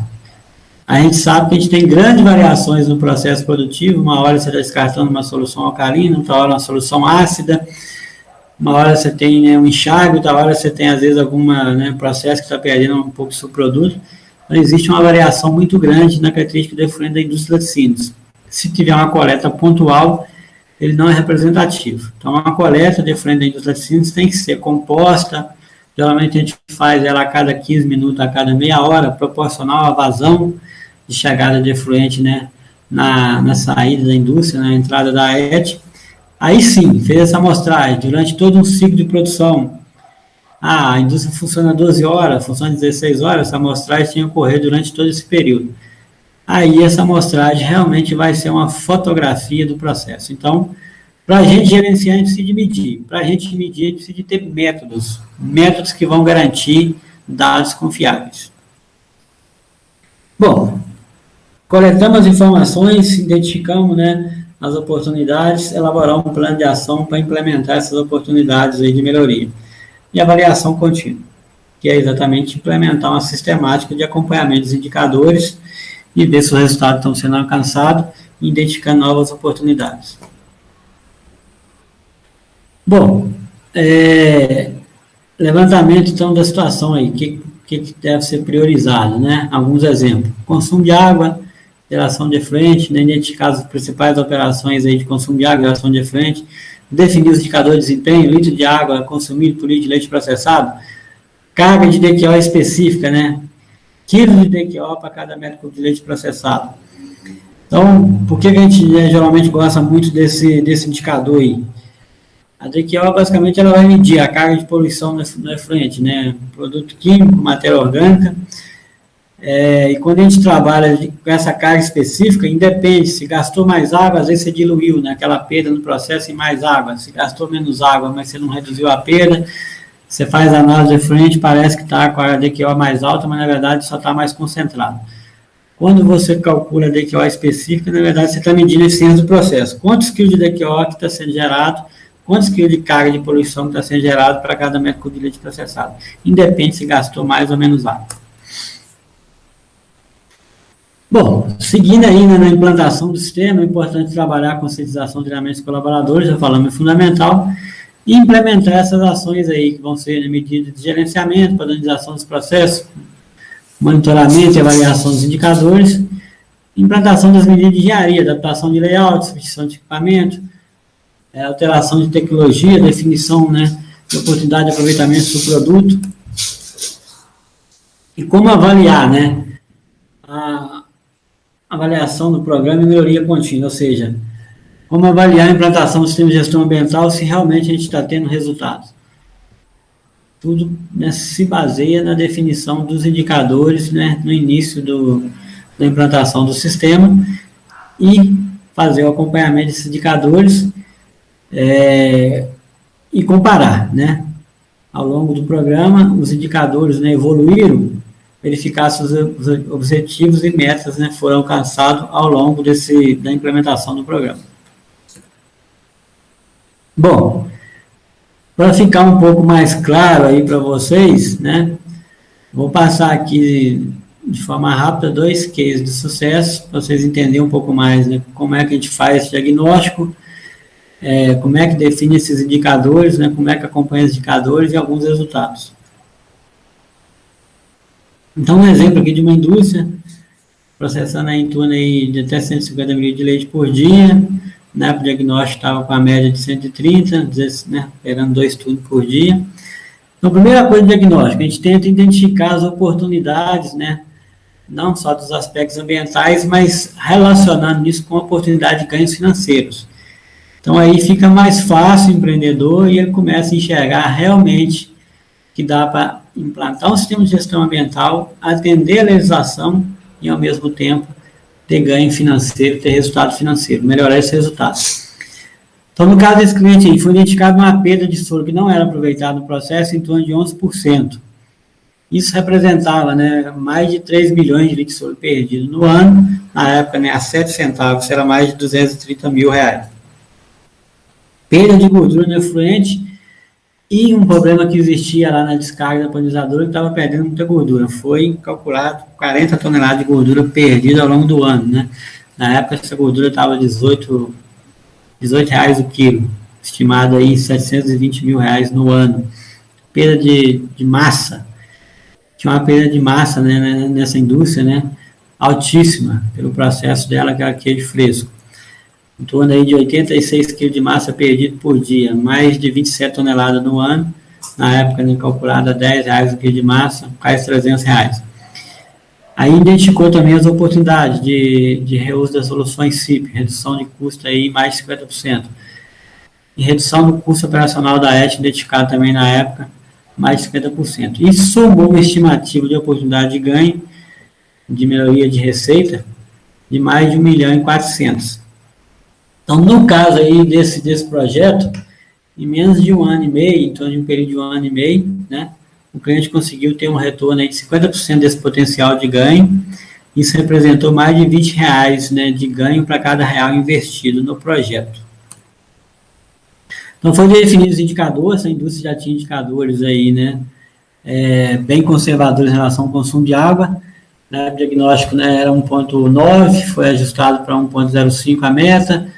A gente sabe que a gente tem grandes variações no processo produtivo, uma hora você está descartando uma solução alcalina, outra hora uma solução ácida, uma hora você tem, né, um enxágue, outra hora você tem, às vezes, algum, né, processo que está perdendo um pouco do seu produto. Então, existe uma variação muito grande na característica do efluente da indústria de laticínios. Se tiver uma coleta pontual, ele não é representativo. Então, uma coleta de efluente da indústria de laticínios tem que ser composta, geralmente a gente faz ela a cada 15 minutos, a cada meia hora, proporcional à vazão de chegada de efluente, né, na saída da indústria, na entrada da ET. Aí sim, fez essa amostragem durante todo um ciclo de produção. A indústria funciona 12 horas, funciona 16 horas, essa amostragem tinha que ocorrer durante todo esse período. Aí essa amostragem realmente vai ser uma fotografia do processo. Então, para a gente gerenciar, a gente precisa de medir. Para a gente medir, a gente precisa de ter métodos que vão garantir dados confiáveis. Bom, coletamos as informações, identificamos, né, as oportunidades, elaborar um plano de ação para implementar essas oportunidades aí de melhoria. E avaliação contínua, que é exatamente implementar uma sistemática de acompanhamento dos indicadores e ver se os resultados estão sendo alcançados e identificando novas oportunidades. Bom, levantamento então da situação aí, que deve ser priorizado, né? Alguns exemplos: consumo de água, geração de efluente, né, identificar as principais operações aí de consumo de água, geração de efluente, definir os indicadores de desempenho, litro de água consumido por litro de leite processado, carga de DQO específica, né, quilo de DQO para cada metro cúbico de leite processado. Então, por que a gente, né, geralmente gosta muito desse indicador aí? A DQO, basicamente, ela vai medir a carga de poluição no efluente, né, produto químico, matéria orgânica. E quando a gente trabalha com essa carga específica, independe, se gastou mais água, às vezes você diluiu, né, aquela perda no processo em mais água. Se gastou menos água, mas você não reduziu a perda, você faz a análise de efluente, parece que está com a DQO mais alta, mas na verdade só está mais concentrado. Quando você calcula a DQO específica, na verdade você está medindo a eficiência do processo. Quantos quilos de DQO que está sendo gerado, quantos quilos de carga de poluição que está sendo gerado para cada metro cúbico de leite processado. Independe se gastou mais ou menos água. Bom, seguindo aí, né, na implantação do sistema, é importante trabalhar a conscientização de treinamentos colaboradores, já falamos, é fundamental, e implementar essas ações aí, que vão ser medidas de gerenciamento, padronização dos processos, monitoramento e avaliação dos indicadores, implantação das medidas de engenharia, adaptação de layout, substituição de equipamento, alteração de tecnologia, definição, né, de oportunidade de aproveitamento do produto, e como avaliar, né, a avaliação do programa e melhoria contínua, ou seja, como avaliar a implantação do sistema de gestão ambiental se realmente a gente está tendo resultados. Tudo, né, se baseia na definição dos indicadores, né, no início da implantação do sistema e fazer o acompanhamento desses indicadores e comparar, né, ao longo do programa, os indicadores, né, evoluíram, verificar se os objetivos e metas, né, foram alcançados ao longo da implementação do programa. Bom, para ficar um pouco mais claro aí para vocês, né, vou passar aqui de forma rápida 2 cases de sucesso, para vocês entenderem um pouco mais, né, como é que a gente faz esse diagnóstico, como é que define esses indicadores, né, como é que acompanha os indicadores e alguns resultados. Então, um exemplo aqui de uma indústria processando em torno aí de até 150 ml de leite por dia, né, o diagnóstico estava com a média de 130, né, pegando 2 turnos por dia. Então, a primeira coisa do diagnóstico, a gente tenta identificar as oportunidades, né, não só dos aspectos ambientais, mas relacionando isso com a oportunidade de ganhos financeiros. Então, aí fica mais fácil o empreendedor e ele começa a enxergar realmente que dá para implantar um sistema de gestão ambiental, atender a legislação e, ao mesmo tempo, ter ganho financeiro, ter resultado financeiro, melhorar esse resultado. Então, no caso desse cliente aí, foi identificada uma perda de soro que não era aproveitada no processo em torno de 11%. Isso representava, né, mais de 3 milhões de litros de soro perdido no ano, na época, né, a 7 centavos, era mais de 230 mil reais. Perda de gordura no efluente e um problema que existia lá na descarga da pulverizadora que estava perdendo muita gordura. Foi calculado 40 toneladas de gordura perdida ao longo do ano, né? Na época, essa gordura estava R$18 o quilo, estimado aí 720 mil reais no ano. Perda de massa, tinha uma perda de massa, né, nessa indústria, né, altíssima, pelo processo dela, que era queijo fresco. Em torno aí de 86 kg de massa perdido por dia, mais de 27 toneladas no ano, na época, né, calculada R$10 o quilo de massa, quase R$300. Aí identificou também as oportunidades de reuso das soluções CIP, redução de custo aí mais de 50%. E redução do custo operacional da ET, identificado também na época, mais de 50%. Isso somou uma estimativa de oportunidade de ganho, de melhoria de receita, de mais de 1.400.000. Então, no caso aí desse projeto, em menos de 1 ano e meio, em torno de um período de 1 ano e meio, né, o cliente conseguiu ter um retorno aí de 50% desse potencial de ganho. Isso representou mais de R$20, né, de ganho para cada real investido no projeto. Então, foi definido os indicadores, a indústria já tinha indicadores aí, né, bem conservadores em relação ao consumo de água, né, o diagnóstico, né, era 1,9, foi ajustado para 1,05 a meta.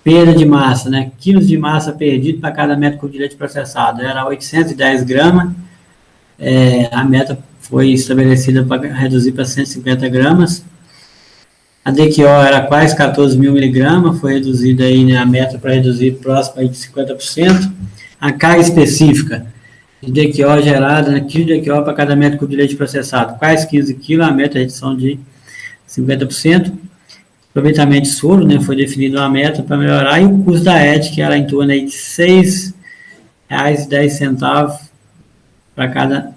Perda de massa, né, quilos de massa perdido para cada metro cúbico de leite processado, era 810 gramas, a meta foi estabelecida para reduzir para 150 gramas, a DQO era quase 14 mil miligramas, foi reduzida aí, né, a meta para reduzir próximo aí de 50%, a carga específica de DQO gerada, né, quilo de DQO para cada metro cúbico de leite processado, quase 15 quilos, a meta é redução de 50%, aproveitamento de soro, né, foi definido uma meta para melhorar, e o custo da ET, que era em torno aí de R$6,10 para cada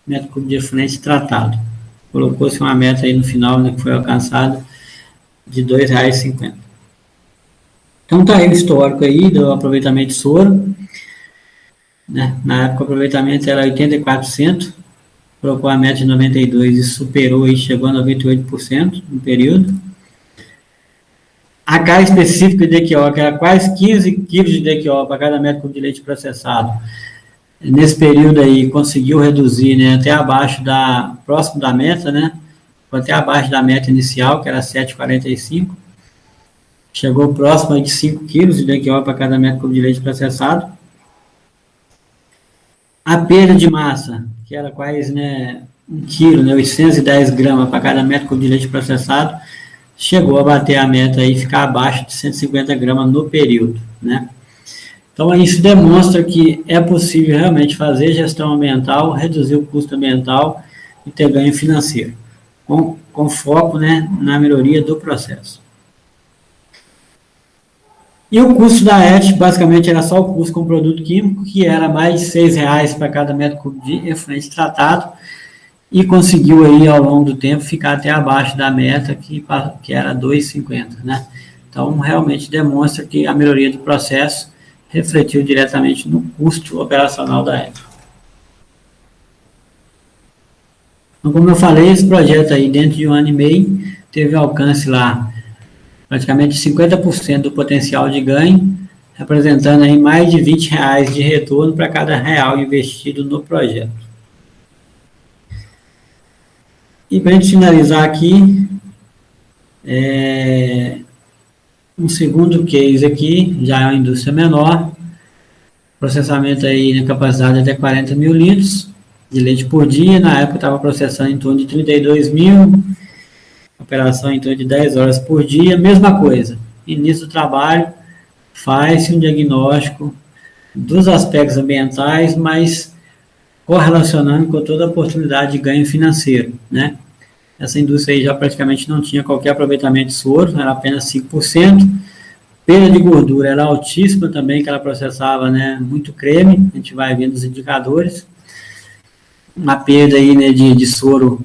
metro cúbico de efluente tratado. Colocou-se uma meta aí no final, né, que foi alcançada, de R$2,50. Então tá aí o histórico aí do aproveitamento de soro, né, na época o aproveitamento era 84%, colocou a meta de 92% e superou e chegou a 98% no período. A carga específica de DQO, que era quase 15 quilos de DQO para cada metro cúbico de leite processado, nesse período aí conseguiu reduzir, né, até abaixo próximo da meta, né, até abaixo da meta inicial, que era 7,45, chegou próximo de 5 quilos de DQO para cada metro cúbico de leite processado. A perda de massa, que era quase, né, 1 quilo, né, 810 gramas para cada metro cúbico de leite processado, chegou a bater a meta e ficar abaixo de 150 gramas no período, né? Então, isso demonstra que é possível realmente fazer gestão ambiental, reduzir o custo ambiental e ter ganho financeiro. Com com foco, né, na melhoria do processo. E o custo da ET, basicamente, era só o custo com produto químico, que era mais de R$6 para cada metro cúbico de efluente tratado, e conseguiu aí, ao longo do tempo, ficar até abaixo da meta, que era 2,50, né? Então, realmente demonstra que a melhoria do processo refletiu diretamente no custo operacional da ET. Então, como eu falei, esse projeto aí, dentro de 1 ano e meio, teve alcance lá praticamente 50% do potencial de ganho, representando aí mais de R$20 de retorno para cada real investido no projeto. E para a gente finalizar aqui, um segundo case aqui, já é uma indústria menor, processamento aí na capacidade de até 40 mil litros de leite por dia, na época estava processando em torno de 32 mil, operação em torno de 10 horas por dia, mesma coisa. Início do trabalho, faz-se um diagnóstico dos aspectos ambientais, mas correlacionando com toda a oportunidade de ganho financeiro, né? Essa indústria aí já praticamente não tinha qualquer aproveitamento de soro, era apenas 5%. Perda de gordura era altíssima também, que ela processava, né, muito creme, a gente vai vendo os indicadores. Uma perda aí, né, de soro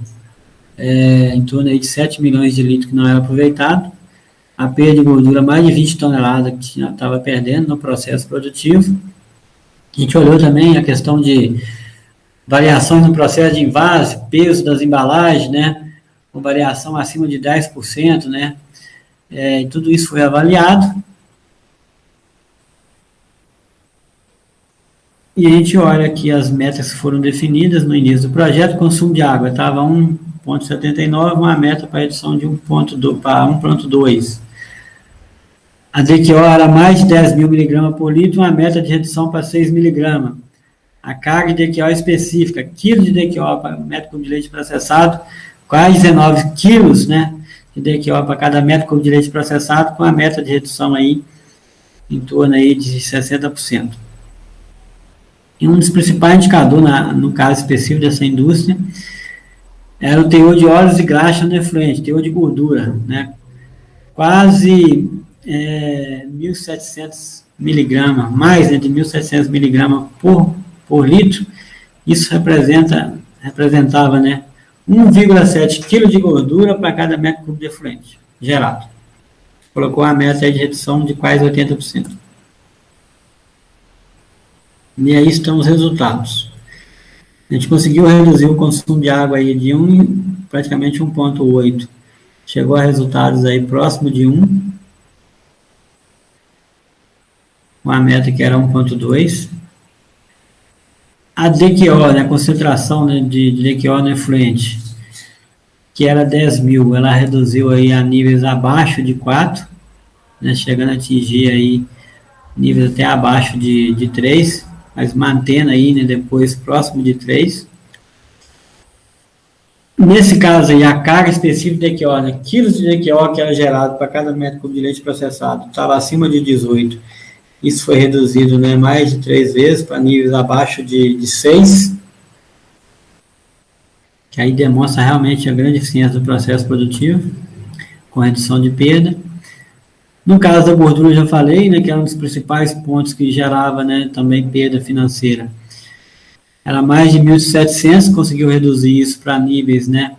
em torno aí de 7 milhões de litros que não era aproveitado. A perda de gordura, mais de 20 toneladas que estava perdendo no processo produtivo. A gente olhou também a questão de variações no processo de invase, peso das embalagens, né, com variação acima de 10%, né, tudo isso foi avaliado. E a gente olha aqui as metas que foram definidas no início do projeto. O consumo de água estava 1,79, uma meta para redução de 1,2 para 1,2. A DQO era mais de 10 mil miligramas por litro, uma meta de redução para 6 miligramas. A carga de DQO específica, quilo de DQO para metro cúbico de leite processado, quase 19 quilos, né, de DQO para cada metro cúbico de leite processado, com a meta de redução aí em torno aí de 60%. E um dos principais indicadores, no caso específico dessa indústria, era o teor de óleos e graxa no efluente, teor de gordura, né? Quase 1.700 miligramas, mais, né, de 1.700 miligramas por litro. Isso representava, né, 1,7 kg de gordura para cada metro cúbico de efluente gerado. Colocou a meta de redução de quase 80%. E aí estão os resultados. A gente conseguiu reduzir o consumo de água aí de praticamente 1,8. Chegou a resultados aí próximo de 1. Com a meta que era 1,2. A DQO, né, a concentração, né, de DQO no efluente, que era 10 mil, ela reduziu aí a níveis abaixo de 4, né, chegando a atingir aí níveis até abaixo de 3, mas mantendo aí, né, depois próximo de 3. Nesse caso aí, a carga específica de DQO, né, quilos de DQO que era gerado para cada metro cúbico de leite processado, estava acima de 18. Isso foi reduzido, né, mais de 3 vezes para níveis abaixo de 6, que aí demonstra realmente a grande eficiência do processo produtivo, com redução de perda. No caso da gordura, eu já falei, né, que era um dos principais pontos que gerava, né, também perda financeira. Era mais de 1.700, conseguiu reduzir isso para níveis, né,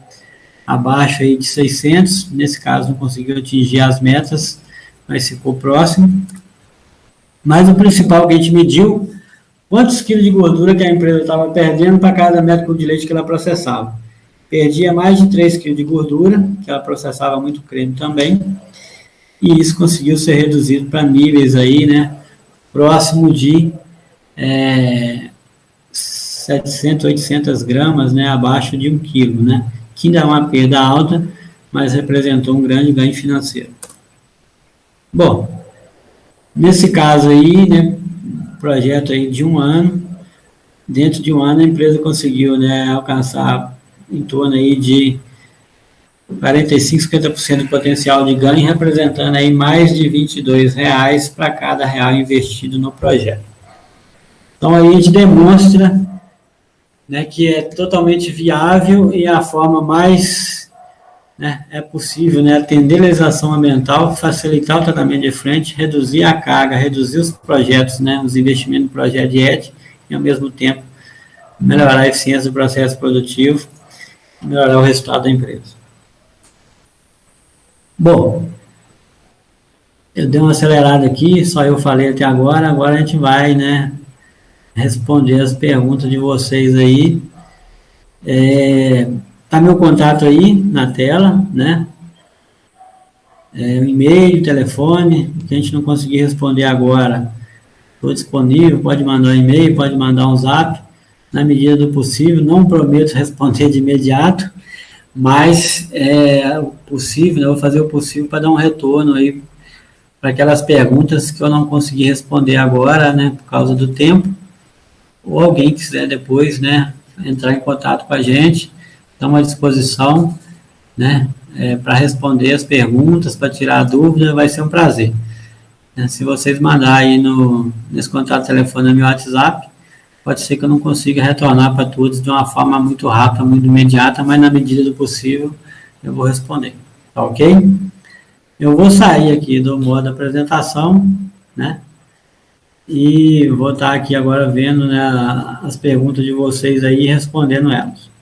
abaixo aí de 600. Nesse caso, não conseguiu atingir as metas, mas ficou próximo. Mas o principal que a gente mediu, quantos quilos de gordura que a empresa estava perdendo para cada metro cúbico de leite que ela processava. Perdia mais de 3 quilos de gordura, que ela processava muito creme também, e isso conseguiu ser reduzido para níveis aí, né, próximo de 700, 800 gramas, né, abaixo de 1 quilo, né, que ainda é uma perda alta, mas representou um grande ganho financeiro. Bom, nesse caso aí, né, projeto aí de 1 ano, dentro de 1 ano a empresa conseguiu, né, alcançar em torno aí de 45, 50% do potencial de ganho, representando aí mais de R$22 para cada real investido no projeto. Então aí a gente demonstra, né, que é totalmente viável e a forma mais né, é possível, né, atender a legislação ambiental, facilitar o tratamento de frente, reduzir a carga, reduzir os projetos, né, os investimentos no projeto de ET, e ao mesmo tempo melhorar a eficiência do processo produtivo, melhorar o resultado da empresa. Bom, eu dei uma acelerada aqui, só eu falei até agora a gente vai, né, responder as perguntas de vocês aí. Tá meu contato aí na tela, né? O e-mail, telefone, que a gente não conseguir responder agora, estou disponível, pode mandar um e-mail, pode mandar um zap, na medida do possível, não prometo responder de imediato, mas o possível, né, eu vou fazer o possível para dar um retorno aí para aquelas perguntas que eu não consegui responder agora, né, por causa do tempo, ou alguém quiser depois, né, entrar em contato com a gente, estamos à disposição, né, para responder as perguntas, para tirar a dúvida, vai ser um prazer. Se vocês mandarem aí nesse contato telefone no meu WhatsApp, pode ser que eu não consiga retornar para todos de uma forma muito rápida, muito imediata, mas na medida do possível eu vou responder, tá ok? Eu vou sair aqui do modo apresentação, né? E vou estar aqui agora vendo, né, as perguntas de vocês aí e respondendo elas.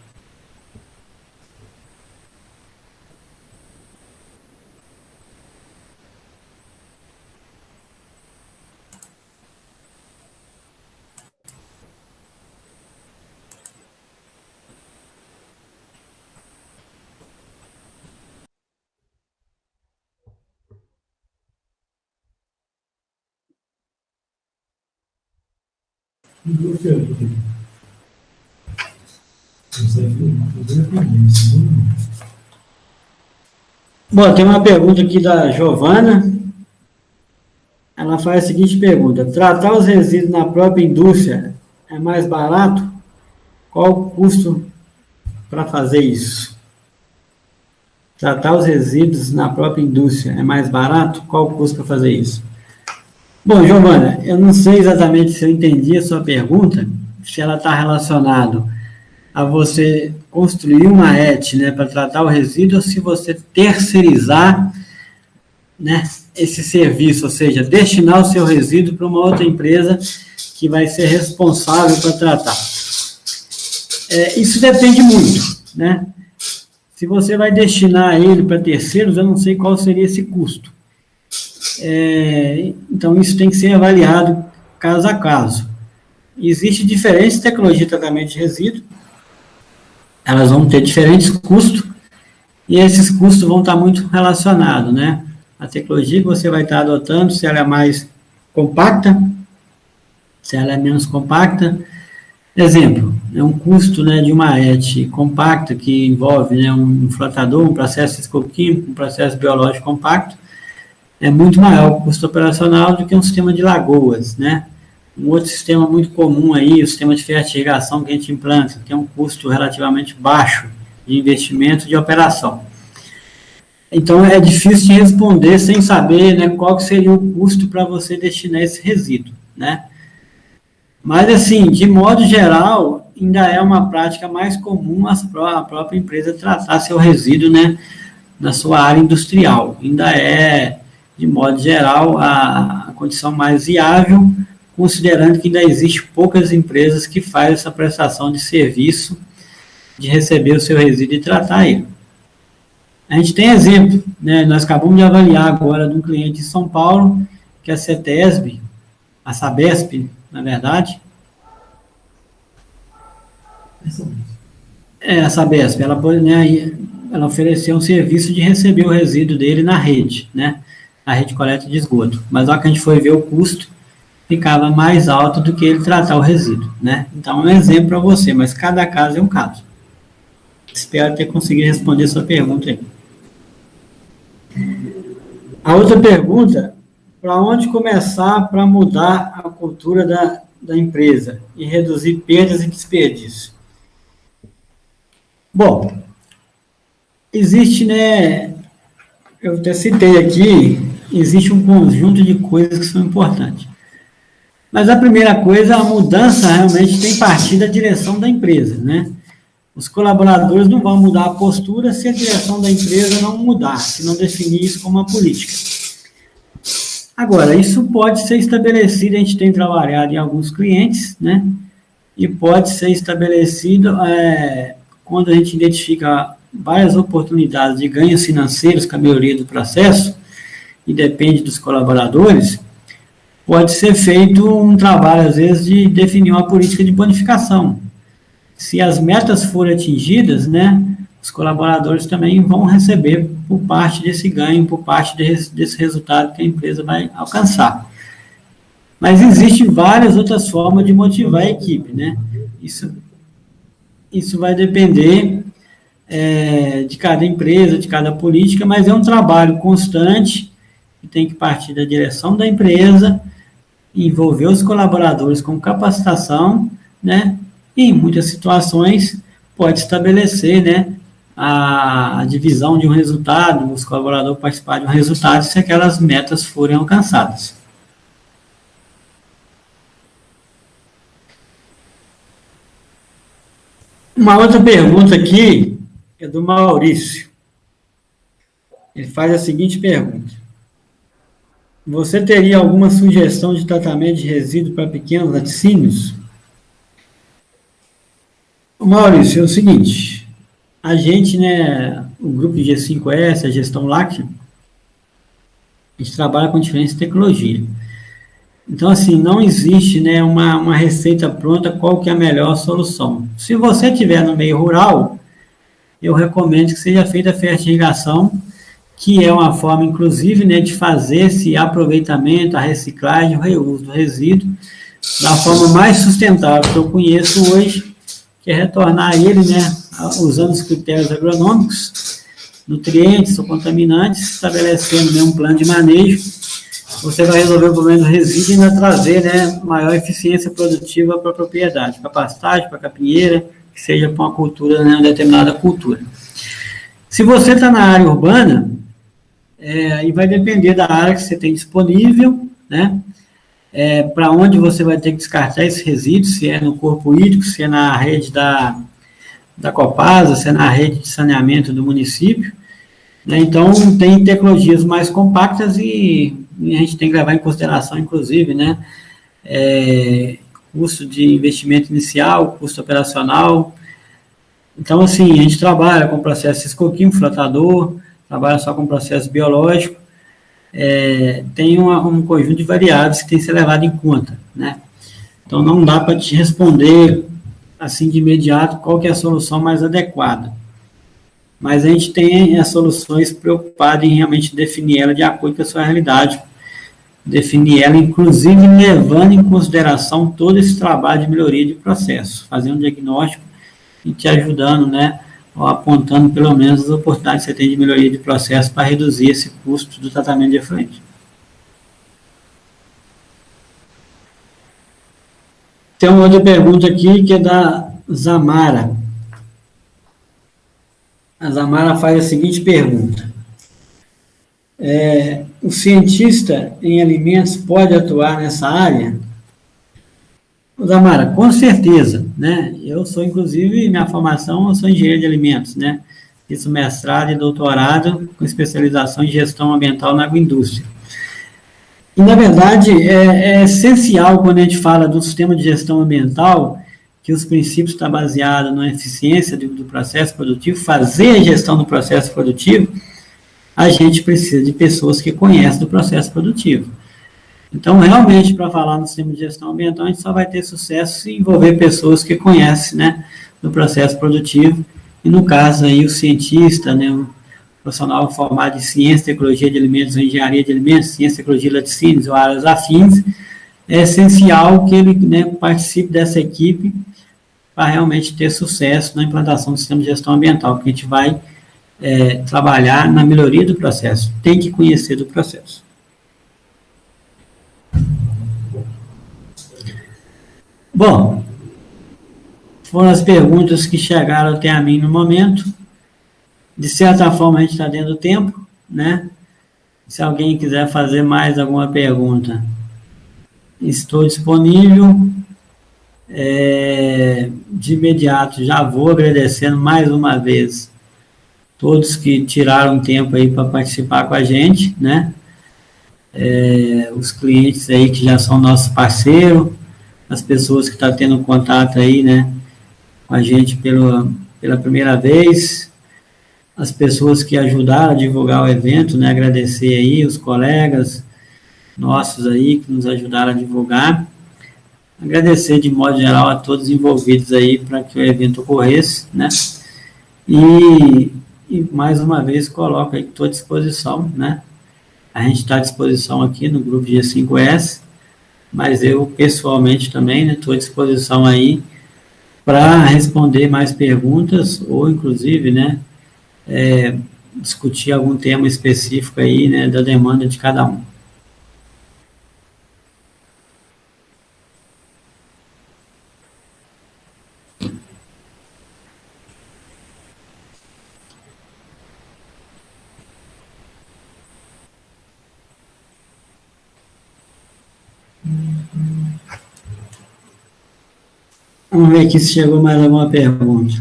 Bom, tem uma pergunta aqui da Giovana. Ela faz a seguinte pergunta: tratar os resíduos na própria indústria é mais barato? Qual o custo para fazer isso? Tratar os resíduos na própria indústria é mais barato? Qual o custo para fazer isso? Bom, Giovana, eu não sei exatamente se eu entendi a sua pergunta, se ela está relacionada a você construir uma ET, né, para tratar o resíduo, ou se você terceirizar, né, esse serviço, ou seja, destinar o seu resíduo para uma outra empresa que vai ser responsável para tratar. Isso depende muito, né? Se você vai destinar ele para terceiros, eu não sei qual seria esse custo. Então, isso tem que ser avaliado caso a caso. Existem diferentes tecnologias de tratamento de resíduo, elas vão ter diferentes custos, e esses custos vão estar muito relacionados, né? A tecnologia que você vai estar adotando, se ela é mais compacta, se ela é menos compacta. Exemplo, um custo, né, de uma ET compacta, que envolve, né, um flotador, um processo físico-químico, um processo biológico compacto, é muito maior o custo operacional do que um sistema de lagoas, né? Um outro sistema muito comum aí, o sistema de fertirrigação que a gente implanta, tem um custo relativamente baixo de investimento de operação. Então, é difícil de responder sem saber, né, qual que seria o custo para você destinar esse resíduo, né? Mas, assim, de modo geral, ainda é uma prática mais comum a própria empresa tratar seu resíduo, né, na sua área industrial. Ainda é, de modo geral, a condição mais viável, considerando que ainda existe poucas empresas que fazem essa prestação de serviço de receber o seu resíduo e tratar ele. A gente tem exemplo, né, nós acabamos de avaliar agora de um cliente de São Paulo, que é a CETESB, a Sabesp, na verdade. A Sabesp, ela, né, ela ofereceu um serviço de receber o resíduo dele na rede, né, a rede de coleta de esgoto. Mas na hora que a gente foi ver o custo, ficava mais alto do que ele tratar o resíduo, né? Então, é um exemplo para você, mas cada caso é um caso. Espero ter conseguido responder a sua pergunta aí. A outra pergunta: para onde começar para mudar a cultura da empresa e reduzir perdas e desperdício? Bom, existe, né, eu até citei aqui, existe um conjunto de coisas que são importantes. Mas a primeira coisa, a mudança realmente tem que partir da direção da empresa, né? Os colaboradores não vão mudar a postura se a direção da empresa não mudar, se não definir isso como uma política. Agora, isso pode ser estabelecido, a gente tem trabalhado em alguns clientes, né? E pode ser estabelecido quando a gente identifica várias oportunidades de ganhos financeiros com a melhoria do processo, e depende dos colaboradores, pode ser feito um trabalho, às vezes, de definir uma política de bonificação. Se as metas forem atingidas, né, os colaboradores também vão receber por parte desse ganho, por parte desse resultado que a empresa vai alcançar. Mas existem várias outras formas de motivar a equipe, né? Isso vai depender de cada empresa, de cada política, mas é um trabalho constante que tem que partir da direção da empresa, envolver os colaboradores com capacitação, né? E, em muitas situações, pode estabelecer, né, a divisão de um resultado, os colaboradores participar de um resultado, se aquelas metas forem alcançadas. Uma outra pergunta aqui é do Maurício. Ele faz a seguinte pergunta: você teria alguma sugestão de tratamento de resíduo para pequenos laticínios? Maurício, é o seguinte, a gente, né, o grupo de G5S, a gestão láctea, a gente trabalha com diferentes tecnologias. Então, assim, não existe, né, uma receita pronta, qual que é a melhor solução. Se você estiver no meio rural, eu recomendo que seja feita a fertirrigação, que é uma forma, inclusive, né, de fazer esse aproveitamento, a reciclagem, o reuso do resíduo, da forma mais sustentável que eu conheço hoje, que é retornar ele, né, usando os critérios agronômicos, nutrientes ou contaminantes, estabelecendo, né, um plano de manejo. Você vai resolver o problema do resíduo e ainda trazer, né, maior eficiência produtiva para a propriedade, para a pastagem, para a capinheira, que seja para uma cultura, né, uma determinada cultura. Se você está na área urbana, aí vai depender da área que você tem disponível, né, para onde você vai ter que descartar esse resíduo, se é no corpo hídrico, se é na rede da Copasa, se é na rede de saneamento do município, né? Então, tem tecnologias mais compactas e a gente tem que levar em consideração, inclusive, né, custo de investimento inicial, custo operacional. Então, assim, a gente trabalha com processo ciscoquímico, flotador, trabalha só com processo biológico, tem um conjunto de variáveis que tem que ser levado em conta, né? Então, não dá para te responder, assim, de imediato, qual que é a solução mais adequada. Mas a gente tem as soluções preocupadas em realmente definir ela de acordo com a sua realidade, definir ela, inclusive, levando em consideração todo esse trabalho de melhoria de processo, fazendo um diagnóstico e te ajudando, né, ou apontando pelo menos as oportunidades que você tem de melhoria de processo para reduzir esse custo do tratamento de efluente. Tem uma outra pergunta aqui que é da Zamara. A Zamara faz a seguinte pergunta: o cientista em alimentos pode atuar nessa área? Zamara, com certeza, né? Eu sou, inclusive, minha formação, eu sou engenheiro de alimentos, né? Fiz mestrado e doutorado com especialização em gestão ambiental na agroindústria. E, na verdade, é essencial, quando a gente fala do sistema de gestão ambiental, que os princípios estão baseados na eficiência do processo produtivo, fazer a gestão do processo produtivo, a gente precisa de pessoas que conhecem do processo produtivo. Então, realmente, para falar no sistema de gestão ambiental, a gente só vai ter sucesso se envolver pessoas que conhecem, né, do processo produtivo, e no caso aí o cientista, né, o profissional formado em ciência, tecnologia de alimentos, ou engenharia de alimentos, ciência, tecnologia de laticínios ou áreas afins, é essencial que ele, né, participe dessa equipe para realmente ter sucesso na implantação do sistema de gestão ambiental, porque a gente vai trabalhar na melhoria do processo, tem que conhecer do processo. Bom, foram as perguntas que chegaram até a mim no momento. De certa forma, a gente está dentro do tempo, né? Se alguém quiser fazer mais alguma pergunta, estou disponível. De imediato, já vou agradecendo mais uma vez todos que tiraram tempo aí para participar com a gente, né? Os clientes aí que já são nossos parceiros, as pessoas que estão tendo contato aí, né, com a gente pela primeira vez, as pessoas que ajudaram a divulgar o evento, né, agradecer aí os colegas nossos aí que nos ajudaram a divulgar, agradecer de modo geral a todos envolvidos aí para que o evento ocorresse, né, e mais uma vez coloco aí, estou à disposição, né, a gente está à disposição aqui no grupo G5S, mas eu pessoalmente também estou à disposição aí para responder mais perguntas ou inclusive, né, discutir algum tema específico aí, né, da demanda de cada um. Vamos ver aqui se chegou mais alguma pergunta.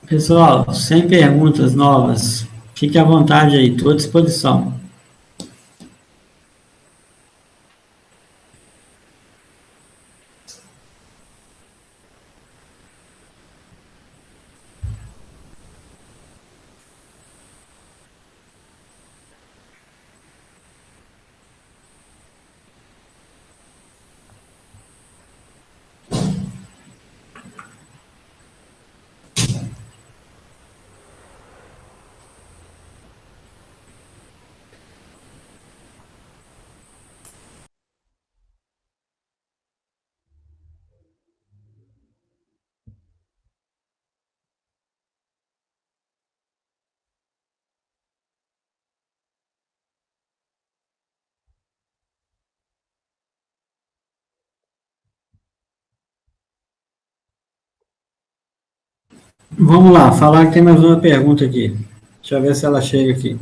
Pessoal, sem perguntas novas, fique à vontade aí, estou à disposição. Vamos lá, falar que tem mais uma pergunta aqui. Deixa eu ver se ela chega aqui.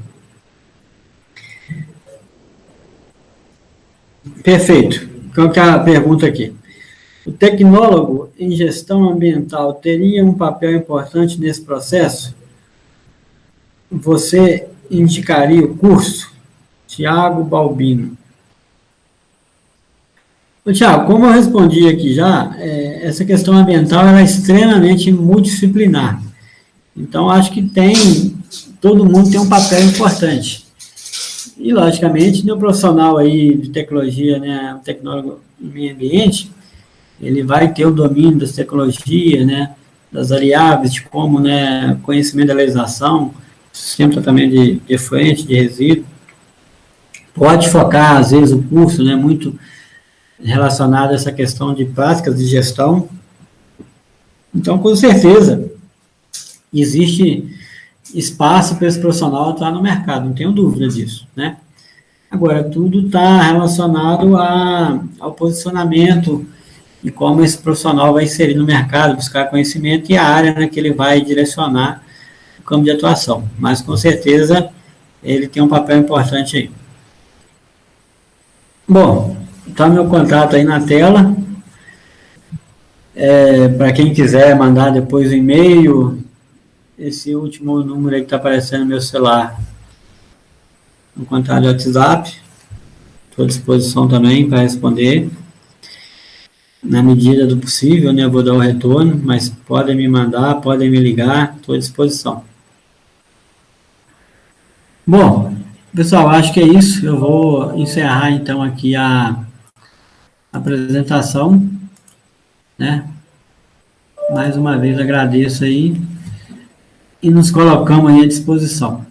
Perfeito. Qual que é a pergunta aqui? O tecnólogo em gestão ambiental teria um papel importante nesse processo? Você indicaria o curso? Tiago Balbino. Tiago, como eu respondi aqui já, essa questão ambiental ela é extremamente multidisciplinar. Então, acho que todo mundo tem um papel importante. E, logicamente, no profissional aí de tecnologia, né, o tecnólogo em meio ambiente, ele vai ter o domínio das tecnologias, né, das variáveis, de como, né, conhecimento da legislação, sistema de tratamento de efluente, de resíduo. Pode focar, às vezes, o curso, né, muito relacionado a essa questão de práticas de gestão. Então, com certeza, existe espaço para esse profissional atuar no mercado, não tenho dúvida disso, né? Agora, tudo está relacionado ao posicionamento e como esse profissional vai inserir no mercado, buscar conhecimento e a área, né, que ele vai direcionar o campo de atuação. Mas, com certeza, ele tem um papel importante aí. Bom, está meu contato aí na tela. Para quem quiser mandar depois o e-mail, esse último número aí que está aparecendo no meu celular, no contato de WhatsApp, estou à disposição também para responder. Na medida do possível, né, eu vou dar o retorno, mas podem me mandar, podem me ligar, estou à disposição. Bom, pessoal, acho que é isso. Eu vou encerrar, então, aqui a apresentação, né? Mais uma vez agradeço aí e nos colocamos aí à disposição.